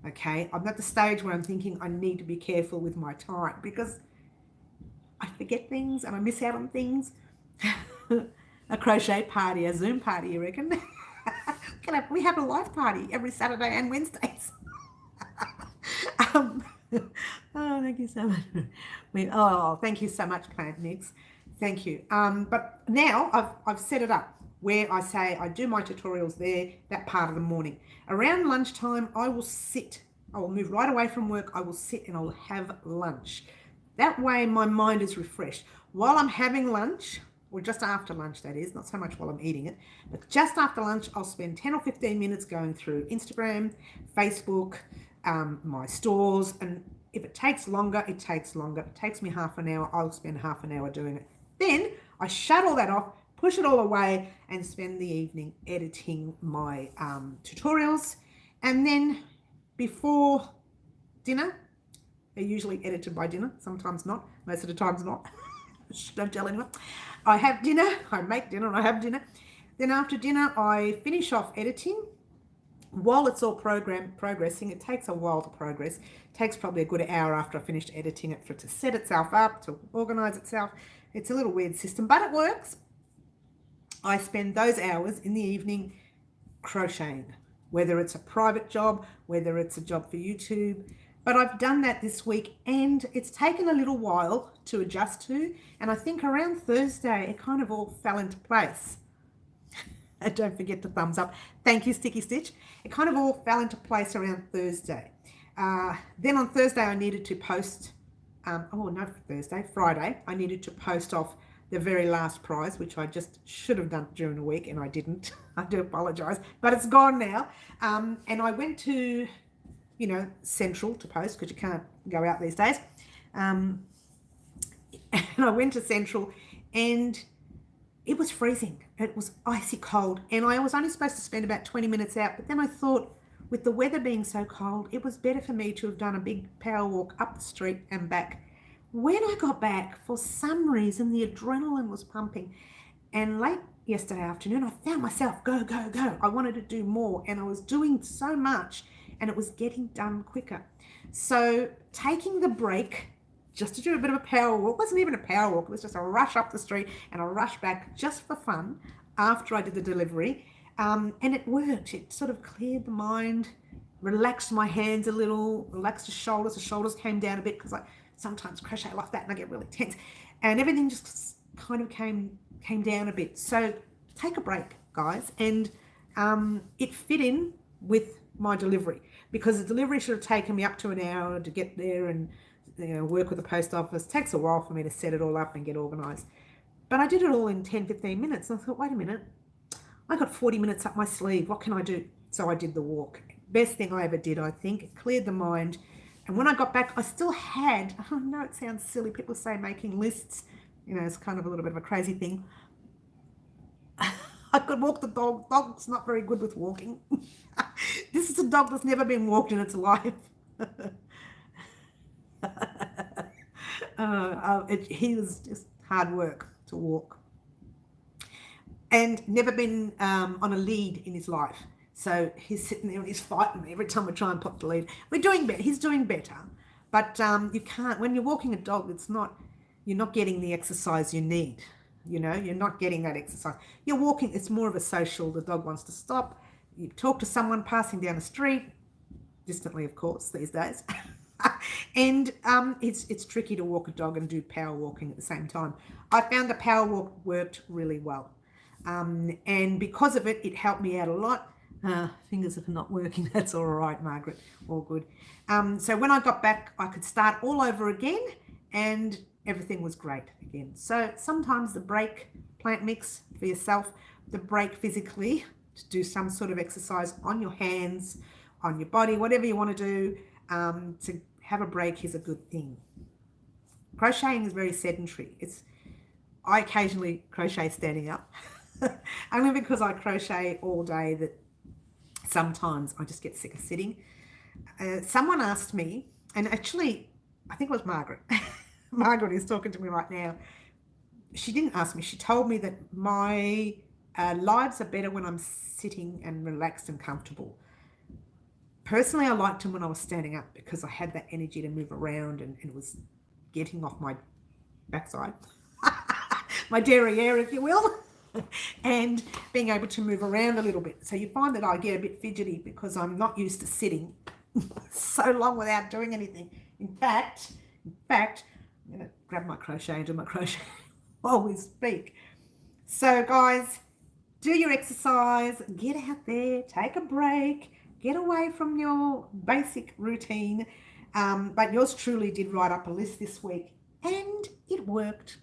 Okay, I'm at the stage where I'm thinking I need to be careful with my time because I forget things and I miss out on things. A crochet party, a Zoom party, you reckon? We have a live party every Saturday and Wednesdays. Oh, thank you so much. Thank you so much, Plant Mix. Thank you. But now I've set it up where I say I do my tutorials there, that part of the morning. Around lunchtime, I will move right away from work. I will sit and I'll have lunch. That way my mind is refreshed. While I'm having lunch, or just after lunch that is, not so much while I'm eating it, but just after lunch, I'll spend 10 or 15 minutes going through Instagram, Facebook, my stores, and if it takes longer, it takes longer. If it takes me half an hour, I'll spend half an hour doing it. Then I shut all that off, push it all away, and spend the evening editing my tutorials. And then before dinner, they're usually edited by dinner, sometimes not, most of the times not. Don't tell anyone. I have dinner, I make dinner and I have dinner. Then after dinner, I finish off editing. While it's all progressing, it takes a while to progress. It takes probably a good hour after I finished editing it for it to set itself up, to organize itself. It's a little weird system, but it works. I spend those hours in the evening crocheting, whether it's a private job, whether it's a job for YouTube. But I've done that this week and it's taken a little while to adjust to. And I think around Thursday, it kind of all fell into place. And don't forget to thumbs up. Thank you, Sticky Stitch. It kind of all fell into place around Thursday. Then on Thursday, I needed to post, Friday, I needed to post off the very last prize, which I just should have done during the week and I didn't. I do apologize, but it's gone now. And I went to you know, Central to post because you can't go out these days. And I went to Central and it was freezing. It was icy cold. And I was only supposed to spend about 20 minutes out. But then I thought, with the weather being so cold, it was better for me to have done a big power walk up the street and back. When I got back, for some reason, the adrenaline was pumping. And late yesterday afternoon, I found myself go, go, go. I wanted to do more. And I was doing so much and it was getting done quicker. So taking the break just to do a bit of a power walk. It wasn't even a power walk. It was just a rush up the street and a rush back just for fun after I did the delivery. And it worked. It sort of cleared the mind, relaxed my hands a little, relaxed the shoulders. The shoulders came down a bit because I sometimes crochet like that and I get really tense. And everything just kind of came down a bit. So take a break, guys. And it fit in with my delivery because the delivery should have taken me up to an hour to get there and work with the post office. It takes a while for me to set it all up and get organised. But I did it all in 10, 15 minutes. And I thought, wait a minute, I got 40 minutes up my sleeve. What can I do? So I did the walk. Best thing I ever did, I think. It cleared the mind. And when I got back, I still had, I know it sounds silly, people say making lists, it's kind of a little bit of a crazy thing. I could walk the dog. Dog's not very good with walking. This is a dog that's never been walked in its life. He was just hard work to walk and never been on a lead in his life. So he's sitting there and he's fighting me every time we try and put the lead. We're doing better. He's doing better. But you can't, when you're walking a dog, you're not getting the exercise you need. You're not getting that exercise. You're walking, it's more of a social. The dog wants to stop. You talk to someone passing down the street, distantly, of course, these days. And it's tricky to walk a dog and do power walking at the same time. I found the power walk worked really well. And because of it, it helped me out a lot. Fingers are not working. That's all right, Margaret. All good. So when I got back, I could start all over again and everything was great again. So sometimes the break, plant mix for yourself, the break physically to do some sort of exercise on your hands, on your body, whatever you want to do, to have a break is a good thing. Crocheting is very sedentary. I occasionally crochet standing up, only because I crochet all day that sometimes I just get sick of sitting. Someone asked me, and actually, I think it was Margaret. Margaret is talking to me right now. She didn't ask me. She told me that my lives are better when I'm sitting and relaxed and comfortable. Personally, I liked them when I was standing up because I had that energy to move around and it was getting off my backside, my derriere, if you will, and being able to move around a little bit. So you find that I get a bit fidgety because I'm not used to sitting so long without doing anything. In fact, I'm going to grab my crochet and do my crochet while we speak. So guys, do your exercise, get out there, take a break, get away from your basic routine. But yours truly did write up a list this week and it worked.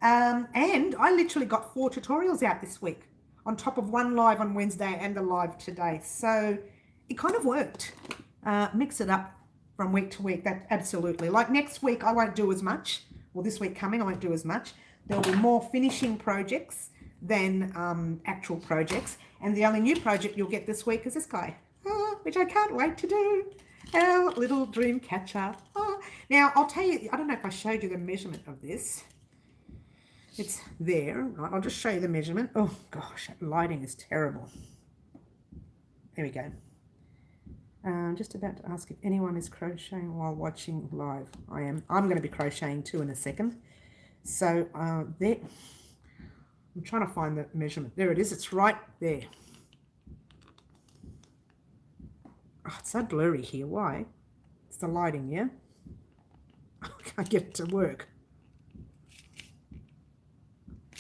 And I literally got 4 tutorials out this week on top of one live on Wednesday and a live today. So it kind of worked. Mix it up from week to week. That absolutely. Like next week, I won't do as much. Well, this week coming, I won't do as much. There'll be more finishing projects than actual projects. And the only new project you'll get this week is this guy, which I can't wait to do. Our little dream catcher. Now, I'll tell you, I don't know if I showed you the measurement of this. It's there. Right, I'll just show you the measurement. Oh, gosh, that lighting is terrible. There we go. Just about to ask if anyone is crocheting while watching live. I am. I'm going to be crocheting too in a second. So there. I'm trying to find the measurement. There it is. It's right there. Oh, it's so blurry here. Why? It's the lighting, yeah? I can't get it to work.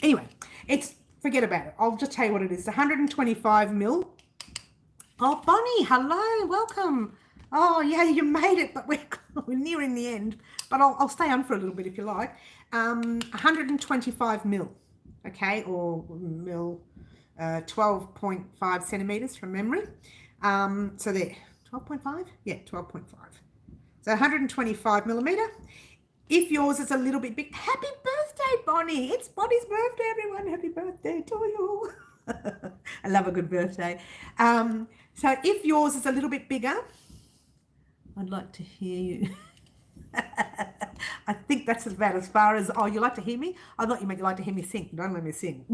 Anyway, forget about it. I'll just tell you what it is. 125 mil. Oh, Bonnie, hello, welcome. Oh, yeah, you made it, but we're nearing the end. But I'll stay on for a little bit if you like. 125 mil, okay, or mil, 12.5 centimeters from memory. So there, 12.5? Yeah, 12.5. So 125 millimeter. If yours is a little bit big, happy birthday, Bonnie. It's Bonnie's birthday, everyone. Happy birthday to you. I love a good birthday. So if yours is a little bit bigger, I'd like to hear you. I think that's about as far as, oh, you like to hear me? I thought you meant you like to hear me sing. Don't let me sing.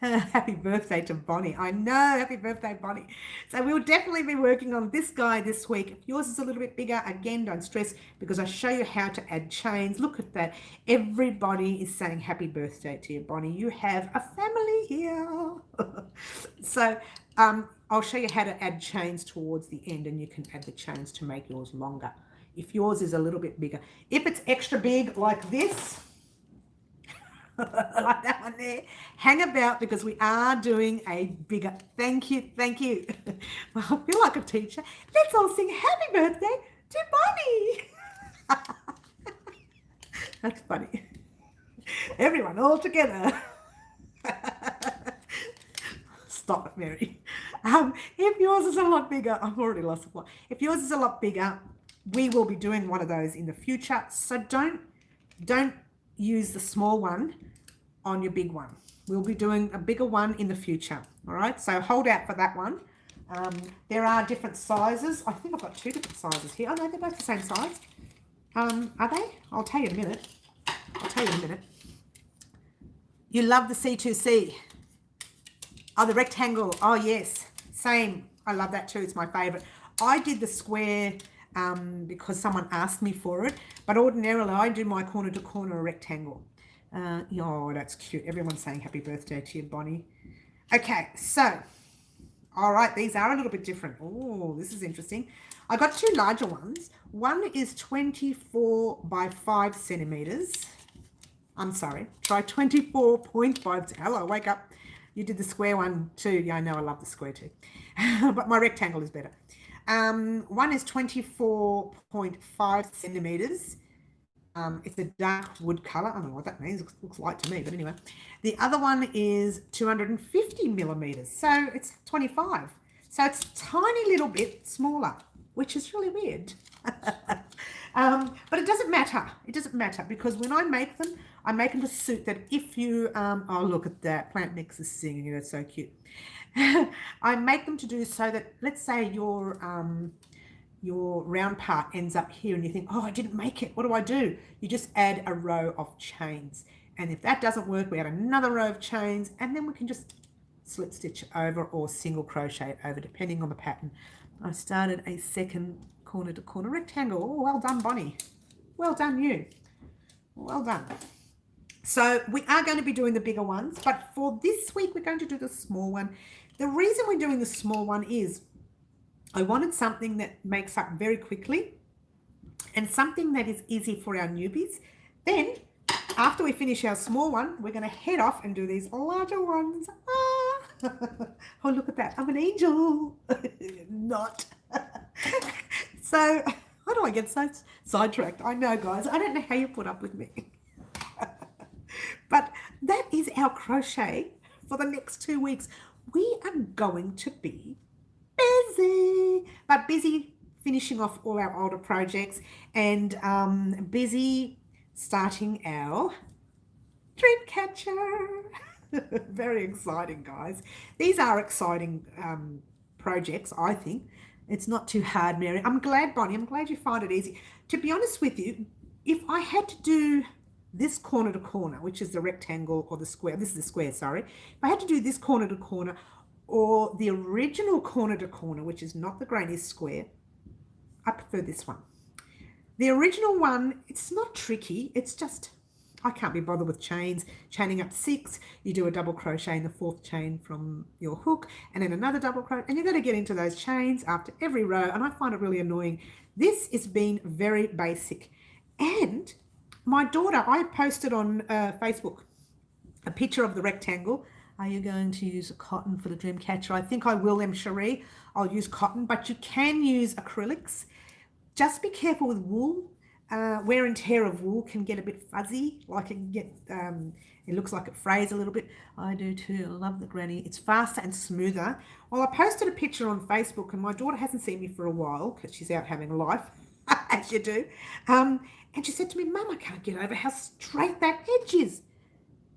Happy birthday to Bonnie. I know, happy birthday, Bonnie. So we'll definitely be working on this guy this week. If yours is a little bit bigger, again, don't stress because I show you how to add chains. Look at that. Everybody is saying happy birthday to you, Bonnie. You have a family here. So I'll show you how to add chains towards the end, and you can add the chains to make yours longer. If yours is a little bit bigger. If it's extra big like this, like that one there, hang about because we are doing a bigger. Thank you. Well, I feel like a teacher. Let's all sing happy birthday to Bonnie. That's funny. Everyone all together. Stop it, Mary. If yours is a lot bigger, I've already lost the plot. If yours is a lot bigger, we will be doing one of those in the future. So don't use the small one on your big one. We'll be doing a bigger one in the future. All right, so hold out for that one. There are different sizes. I think I've got 2 different sizes here. Oh no, they're both the same size. Are they? I'll tell you in a minute. You love the C2C. Oh, the rectangle. Oh yes, same. I love that too. It's my favorite. I did the square because someone asked me for it, but ordinarily I do my corner to corner rectangle. Oh, that's cute. Everyone's saying happy birthday to you, Bonnie. Okay, so, all right, these are a little bit different. Oh, this is interesting. I got 2 larger ones. One is 24 by 5 centimeters. I'm sorry, try 24.5. Hello, wake up. You did the square one too. Yeah, I know, I love the square too. But my rectangle is better. One is 24.5 centimeters. It's a dark wood color. I don't know what that means. It looks light to me, but anyway. The other one is 250 millimeters. So it's 25. So it's a tiny little bit smaller, which is really weird. But it doesn't matter. It doesn't matter because when I make them to suit that if you, oh, look at that. Plant Mix is singing. That's so cute. I make them to do so that, let's say your round part ends up here and you think, oh, I didn't make it. What do I do? You just add a row of chains. And if that doesn't work, we add another row of chains and then we can just slip stitch over or single crochet over, depending on the pattern. I started a second corner to corner rectangle. Oh, well done, Bonnie. Well done, you. Well done. So we are going to be doing the bigger ones, but for this week, we're going to do the small one. The reason we're doing the small one is I wanted something that makes up very quickly and something that is easy for our newbies. Then, after we finish our small one, we're going to head off and do these larger ones. Ah. Oh, look at that. I'm an angel. Not. So, how do I get so sidetracked? I know, guys. I don't know how you put up with me. But that is our crochet for the next 2 weeks. We are going to be busy, but busy finishing off all our older projects and busy starting our Dreamcatcher. Very exciting, guys. These are exciting projects, I think. It's not too hard, Mary. I'm glad, Bonnie. I'm glad you find it easy. To be honest with you, if I had to do this corner to corner, which is the rectangle or the square, this is the square, sorry. If I had to do this corner to corner or the original corner to corner, which is not the granny square, I prefer this one. The original one, it's not tricky. It's just, I can't be bothered with chains. Chaining up 6, you do a double crochet in the 4th chain from your hook and then another double crochet, and you've got to get into those chains after every row, and I find it really annoying. This is being very basic. And my daughter, I posted on Facebook a picture of the rectangle. Are you going to use a cotton for the Dreamcatcher? I think I will, Cherie. I'll use cotton, but you can use acrylics. Just be careful with wool. wear and tear of wool can get a bit fuzzy, like it can get, it looks like it frays a little bit. I do too. I love the granny. It's faster and smoother. Well, I posted a picture on Facebook, and my daughter hasn't seen me for a while because she's out having a life, as you do. And she said to me, Mum, I can't get over how straight that edge is.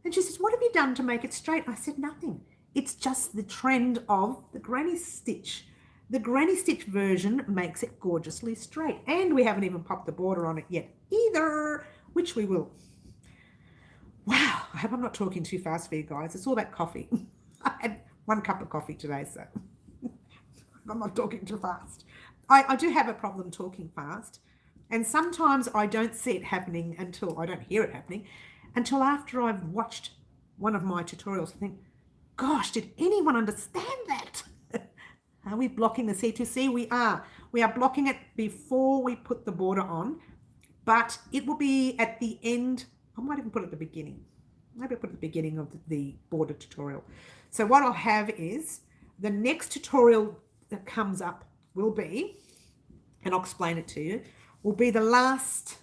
And she says, what have you done to make it straight? I said, nothing. It's just the trend of the granny stitch. The granny stitch version makes it gorgeously straight. And we haven't even popped the border on it yet either, which we will. Wow, I hope I'm not talking too fast for you guys. It's all about coffee. I had 1 cup of coffee today, so I'm not talking too fast. I do have a problem talking fast. And sometimes I don't see it happening until, I don't hear it happening, until after I've watched one of my tutorials. I think, gosh, did anyone understand that? Are we blocking the C2C? We are. We are blocking it before we put the border on, but it will be at the end. I might even put it at the beginning. Maybe I'll put it at the beginning of the border tutorial. So what I'll have is the next tutorial that comes up will be, and I'll explain it to you, will be the last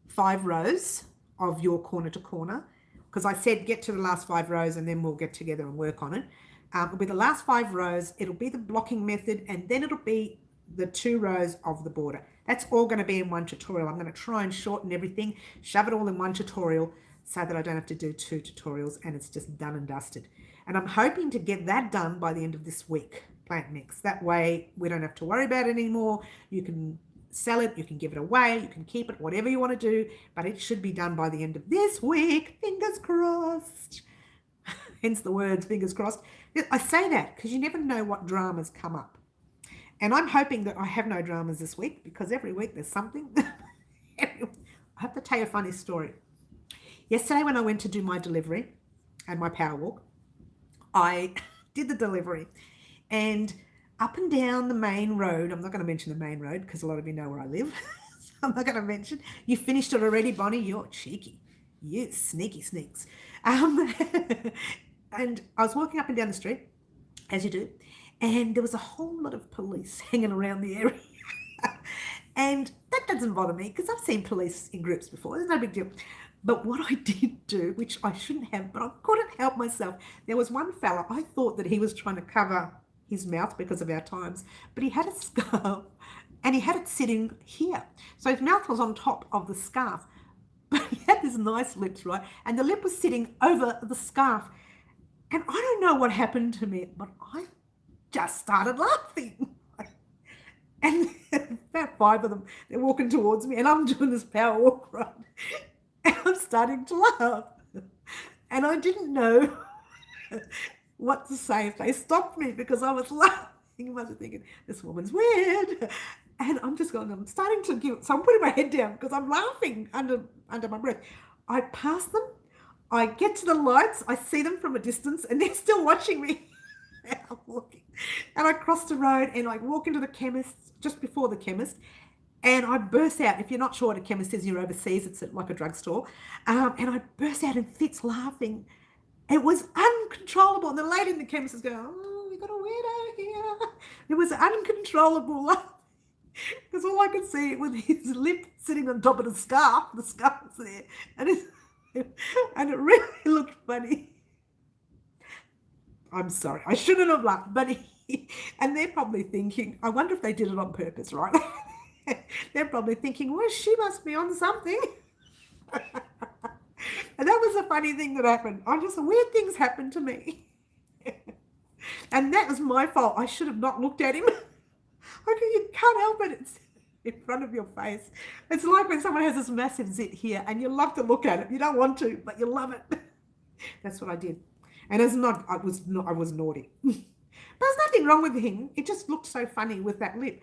5 rows of your corner to corner, because I said get to the last 5 rows and then we'll get together and work on it. It'll be the last 5 rows, it'll be the blocking method, and then it'll be the 2 rows of the border. That's all going to be in one tutorial. I'm going to try and shorten everything, shove it all in one tutorial so that I don't have to do 2 tutorials and it's just done and dusted. And I'm hoping to get that done by the end of this week, plant mix. That way we don't have to worry about it anymore. You can sell it, you can give it away, you can keep it, whatever you want to do, but it should be done by the end of this week. Fingers crossed. Hence the words, fingers crossed. I say that because you never know what dramas come up. And I'm hoping that I have no dramas this week, because every week there's something. I have to tell you a funny story. Yesterday when I went to do my delivery and my power walk, I did the delivery, and up and down the main road, I'm not going to mention the main road because a lot of you know where I live. So I'm not going to mention. You finished it already, Bonnie? You're cheeky. You sneaky sneaks. And I was walking up and down the street, as you do, and there was a whole lot of police hanging around the area. And that doesn't bother me because I've seen police in groups before. There's no big deal. But what I did do, which I shouldn't have, but I couldn't help myself. There was one fella, I thought that he was trying to cover his mouth because of our times, but he had a scarf and he had it sitting here. So his mouth was on top of the scarf, but he had this nice lips, right? And the lip was sitting over the scarf. And I don't know what happened to me, but I just started laughing. And about 5 of them, they're walking towards me and I'm doing this power walk, right? And I'm starting to laugh. And I didn't know what to say if they stopped me because I was laughing. I was thinking, this woman's weird. And I'm just going, I'm starting to give, so I'm putting my head down because I'm laughing under my breath. I pass them. I get to the lights, I see them from a distance, and they're still watching me. I'm walking. And I cross the road and I walk into the chemist, just before the chemist, and I burst out. If you're not sure what a chemist is, you're overseas, it's like a drugstore. And I burst out in fits laughing. It was uncontrollable. And the lady in the chemist is going, oh, we got a weirdo here. It was uncontrollable laugh. Because all I could see was his lip sitting on top of the scarf. The scarf was there. And it really looked funny. I'm sorry, I shouldn't have laughed, but and they're probably thinking, I wonder if they did it on purpose, right? They're probably thinking, well, she must be on something. And that was a funny thing that happened. Weird things happened to me. And that was my fault. I should have not looked at him. Okay, you can't help it. It's in front of your face. It's like when someone has this massive zit here and you love to look at it. You don't want to, but you love it. That's what I did. And I was naughty. There's nothing wrong with him. It just looked so funny with that lip.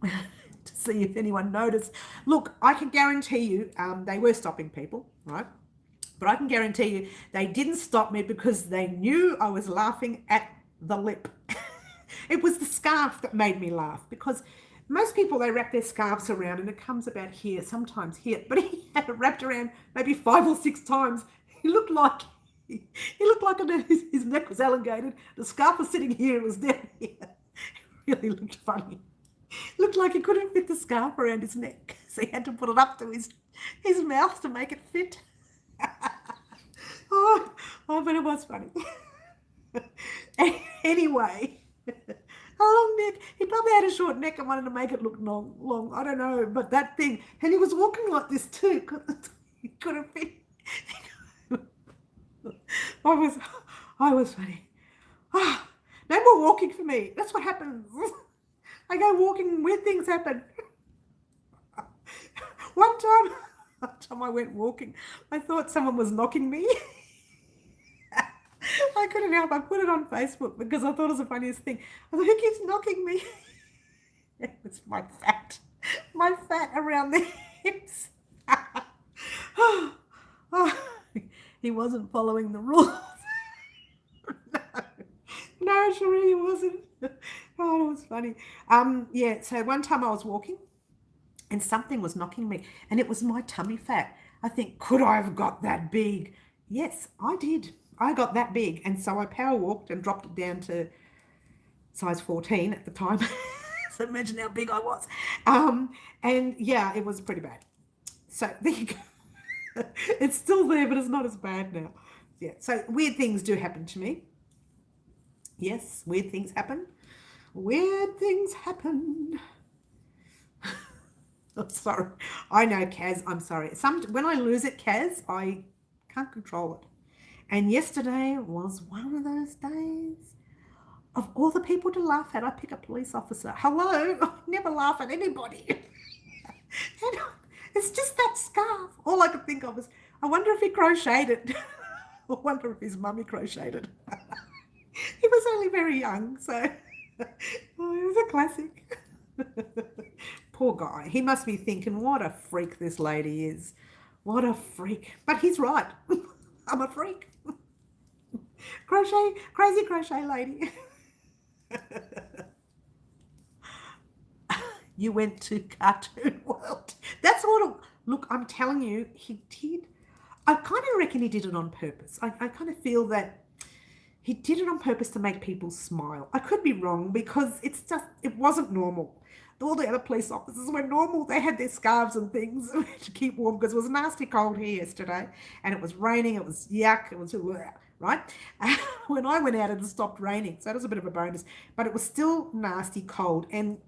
To see if anyone noticed. Look, I can guarantee you they were stopping people, right? But I can guarantee you they didn't stop me because they knew I was laughing at the lip. It was the scarf that made me laugh, because most people, they wrap their scarves around and it comes about here, sometimes here, but he had it wrapped around maybe 5 or 6 times. He looked like his neck was elongated. The scarf was sitting here, it was down here. It really looked funny. Looked like he couldn't fit the scarf around his neck, so he had to put it up to his mouth to make it fit. oh, but it was funny. Anyway, a long neck. He probably had a short neck and wanted to make it look long. I don't know, but that thing, and he was walking like this too. He couldn't fit. I was funny. Oh, no more walking for me. That's what happens. I go walking, weird things happen. One time I went walking, I thought someone was knocking me. I couldn't help. I put it on Facebook because I thought it was the funniest thing. I thought, who keeps knocking me? It was my fat around the hips. Oh, he wasn't following the rules. No, she really wasn't. Oh, it was funny. Yeah, so one time I was walking and something was knocking me and it was my tummy fat. I think, could I have got that big? Yes, I did. I got that big. And so I power walked and dropped it down to size 14 at the time. So imagine how big I was. And yeah, it was pretty bad. So there you go. It's still there, but it's not as bad now. Yeah, so weird things do happen to me. Yes, weird things happen. Weird things happen. I'm sorry. I know, Kaz, I'm sorry. When I lose it, Kaz, I can't control it. And yesterday was one of those days. Of all the people to laugh at, I pick a police officer. Hello? I never laugh at anybody. And it's just that scarf. All I could think of was, I wonder if he crocheted it. I wonder if his mummy crocheted it. He was only very young, so it was a classic. Poor guy. He must be thinking, what a freak this lady is. What a freak. But he's right. I'm a freak. Crazy crochet lady. You went to Cartoon World. That's what, look, I'm telling you, he did. I kind of reckon he did it on purpose. I kind of feel that he did it on purpose to make people smile. I could be wrong because it wasn't normal. All the other police officers were normal. They had their scarves and things to keep warm because it was nasty cold here yesterday and it was raining. It was yuck. It was right. When I went out, it stopped raining. So that was a bit of a bonus, but it was still nasty cold. And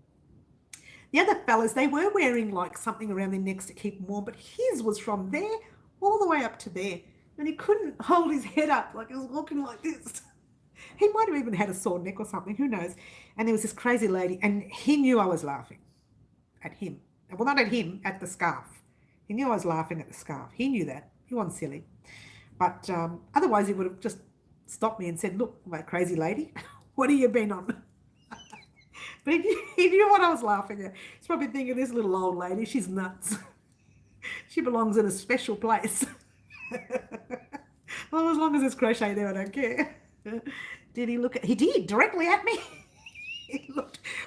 the other fellas, they were wearing like something around their necks to keep them warm, but his was from there all the way up to there. And he couldn't hold his head up, like he was walking like this. He might have even had a sore neck or something, who knows. And there was this crazy lady, and he knew I was laughing at him. Well, not at him, at the scarf. He knew I was laughing at the scarf. He knew that. He wasn't silly. But otherwise, he would have just stopped me and said, look, my crazy lady, what have you been on? But he knew what I was laughing at. He's probably thinking, this little old lady, she's nuts. She belongs in a special place. Well, as long as there's crochet there, I don't care. Did he look at, he did, directly at me.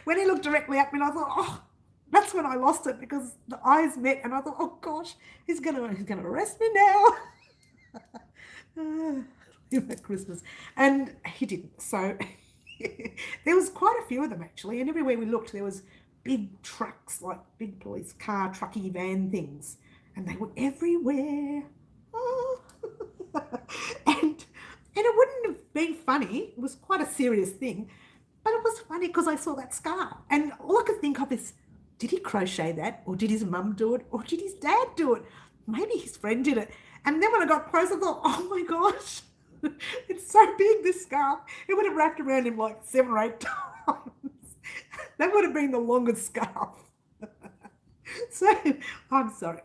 When he looked directly at me, and I thought, oh, that's when I lost it because the eyes met and I thought, oh gosh, he's gonna arrest me now. At Christmas. And he didn't. So there was quite a few of them actually, and everywhere we looked there was big trucks, like big police car, trucky van things, and they were everywhere. Oh. and it wouldn't have been funny. It was quite a serious thing, but it was funny because I saw that scar, and all I could think of is, did he crochet that, or did his mum do it, or did his dad do it? Maybe his friend did it. And then when I got close, I thought, oh my gosh, it's so big, this scarf. It would have wrapped around him like 7 or 8 times. That would have been the longest scarf. So, I'm sorry.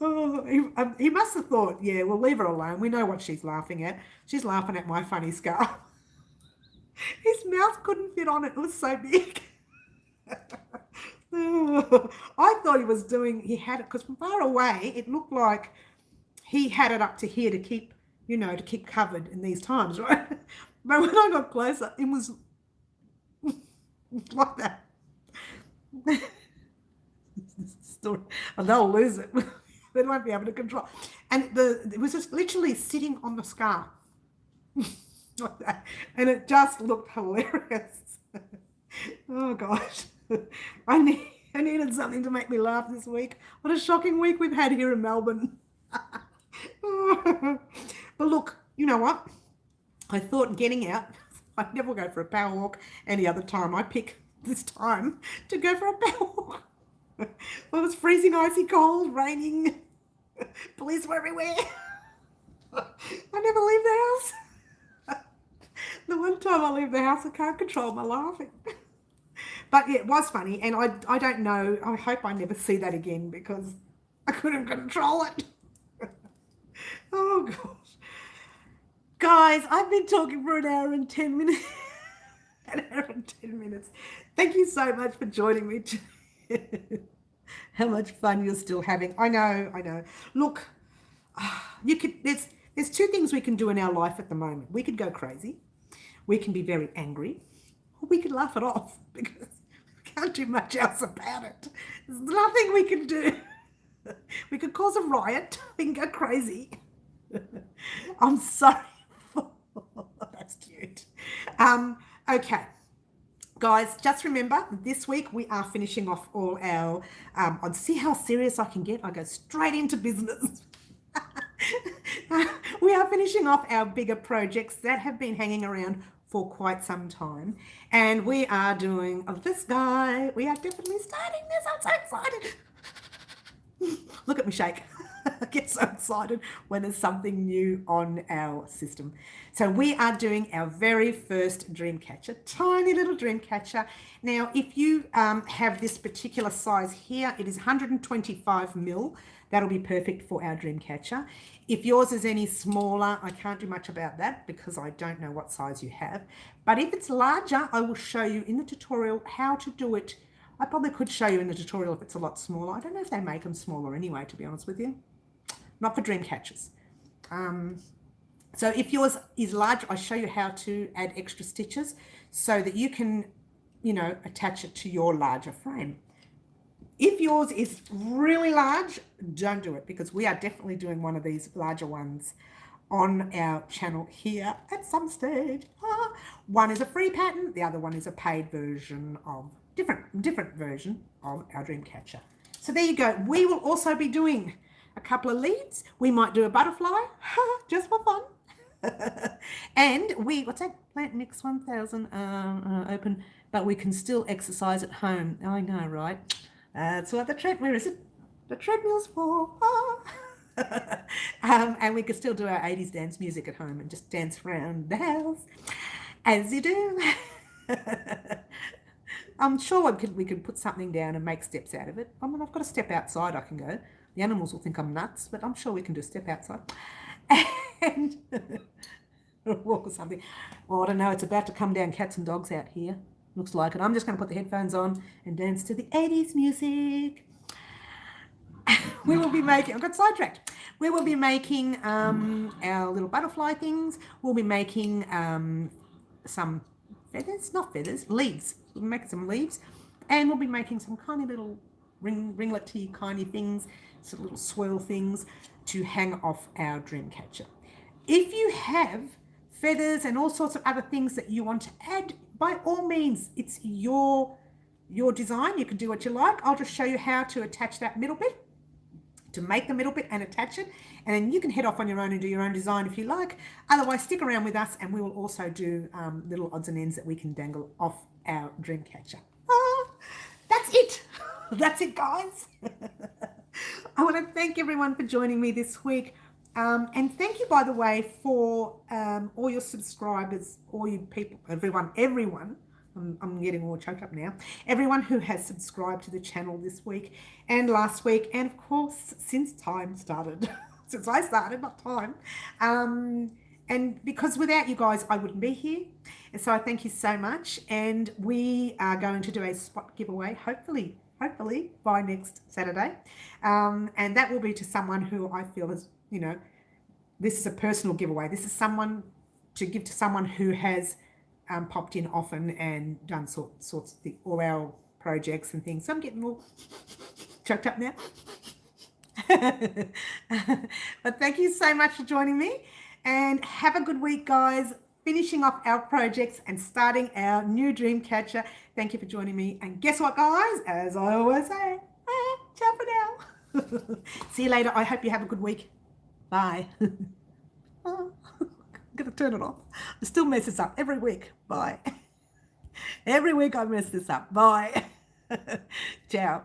Oh, he must have thought, yeah, we'll leave her alone. We know what she's laughing at. She's laughing at my funny scarf. His mouth couldn't fit on it. It was so big. I thought he had it, because from far away, it looked like he had it up to here to keep, to keep covered in these times, right? But when I got closer, it was like that. Story. And they'll lose it. They won't be able to control. And it was just literally sitting on the scarf. Like that. And it just looked hilarious. Oh gosh. I needed something to make me laugh this week. What a shocking week we've had here in Melbourne. But look, you know what? I thought getting out, I'd never go for a power walk any other time. I pick this time to go for a power walk. Well, it was freezing, icy cold, raining. Police were everywhere. I never leave the house. The one time I leave the house, I can't control my laughing. But yeah, it was funny, and I don't know. I hope I never see that again because I couldn't control it. Oh gosh, guys, I've been talking for an hour and 10 minutes. An hour and 10 minutes. Thank you so much for joining me. How much fun you're still having. I know, I know. Look, you could. There's two things we can do in our life at the moment. We could go crazy. We can be very angry. Or we could laugh it off because we can't do much else about it. There's nothing we can do. We could cause a riot. We can go crazy. I'm sorry. That's cute. Okay. Guys, just remember, this week we are finishing off all our, I'd see how serious I can get. I go straight into business. We are finishing off our bigger projects that have been hanging around for quite some time. And we are doing this guy. We are definitely starting this. I'm so excited. Look at me shake. I get so excited when there's something new on our system. So we are doing our very first Dreamcatcher, tiny little Dreamcatcher. Now, if you have this particular size here, it is 125 mil. That'll be perfect for our Dreamcatcher. If yours is any smaller, I can't do much about that because I don't know what size you have. But if it's larger, I will show you in the tutorial how to do it. I probably could show you in the tutorial if it's a lot smaller. I don't know if they make them smaller anyway, to be honest with you. Not for Dreamcatchers. So if yours is large, I show you how to add extra stitches so that you can, you know, attach it to your larger frame. If yours is really large, don't do it because we are definitely doing one of these larger ones on our channel here at some stage. One is a free pattern, the other one is a paid version of different version of our Dreamcatcher. So there you go. We will also be doing a couple of leaves. We might do a butterfly just for fun. And what's that? Plant mix 1000 open, but we can still exercise at home. I know, right? That's what where is it? The treadmill's for. And we could still do our 80s dance music at home and just dance around the house as you do. I'm sure we could put something down and make steps out of it. I mean, I've got a step outside I can go. The animals will think I'm nuts, but I'm sure we can do a step outside. And walk or something. Oh, I don't know. It's about to come down. Cats and dogs out here. Looks like it. I'm just going to put the headphones on and dance to the 80s music. We will be making, I got sidetracked. We will be making our little butterfly things. We'll be making some feathers, not feathers, leaves. We'll be making some leaves. And we'll be making some kind of little ringlety kind of things, some little swirl things to hang off our Dreamcatcher. If you have feathers and all sorts of other things that you want to add, by all means, it's your design. You can do what you like. I'll just show you how to attach that middle bit, to make the middle bit and attach it. And then you can head off on your own and do your own design if you like. Otherwise, stick around with us and we will also do little odds and ends that we can dangle off our Dreamcatcher. That's it. That's it, guys. I want to thank everyone for joining me this week. And thank you, by the way, for all your subscribers, all you people, everyone. I'm getting all choked up now. Everyone who has subscribed to the channel this week and last week, and of course, since time started, since I started, not time. And because without you guys, I wouldn't be here. And so I thank you so much. And we are going to do a spot giveaway, hopefully by next Saturday. And that will be to someone who I feel is, you know, this is a personal giveaway. This is someone to give to someone who has popped in often and done sorts of all our projects and things. So I'm getting all choked up now. But thank you so much for joining me and have a good week, guys. finishing off our projects and starting our new Dreamcatcher. Thank you for joining me. And guess what, guys? As I always say, ciao for now. See you later. I hope you have a good week. Bye. I'm going to turn it off. I still mess this up every week. Bye. Every week I mess this up. Bye. Ciao.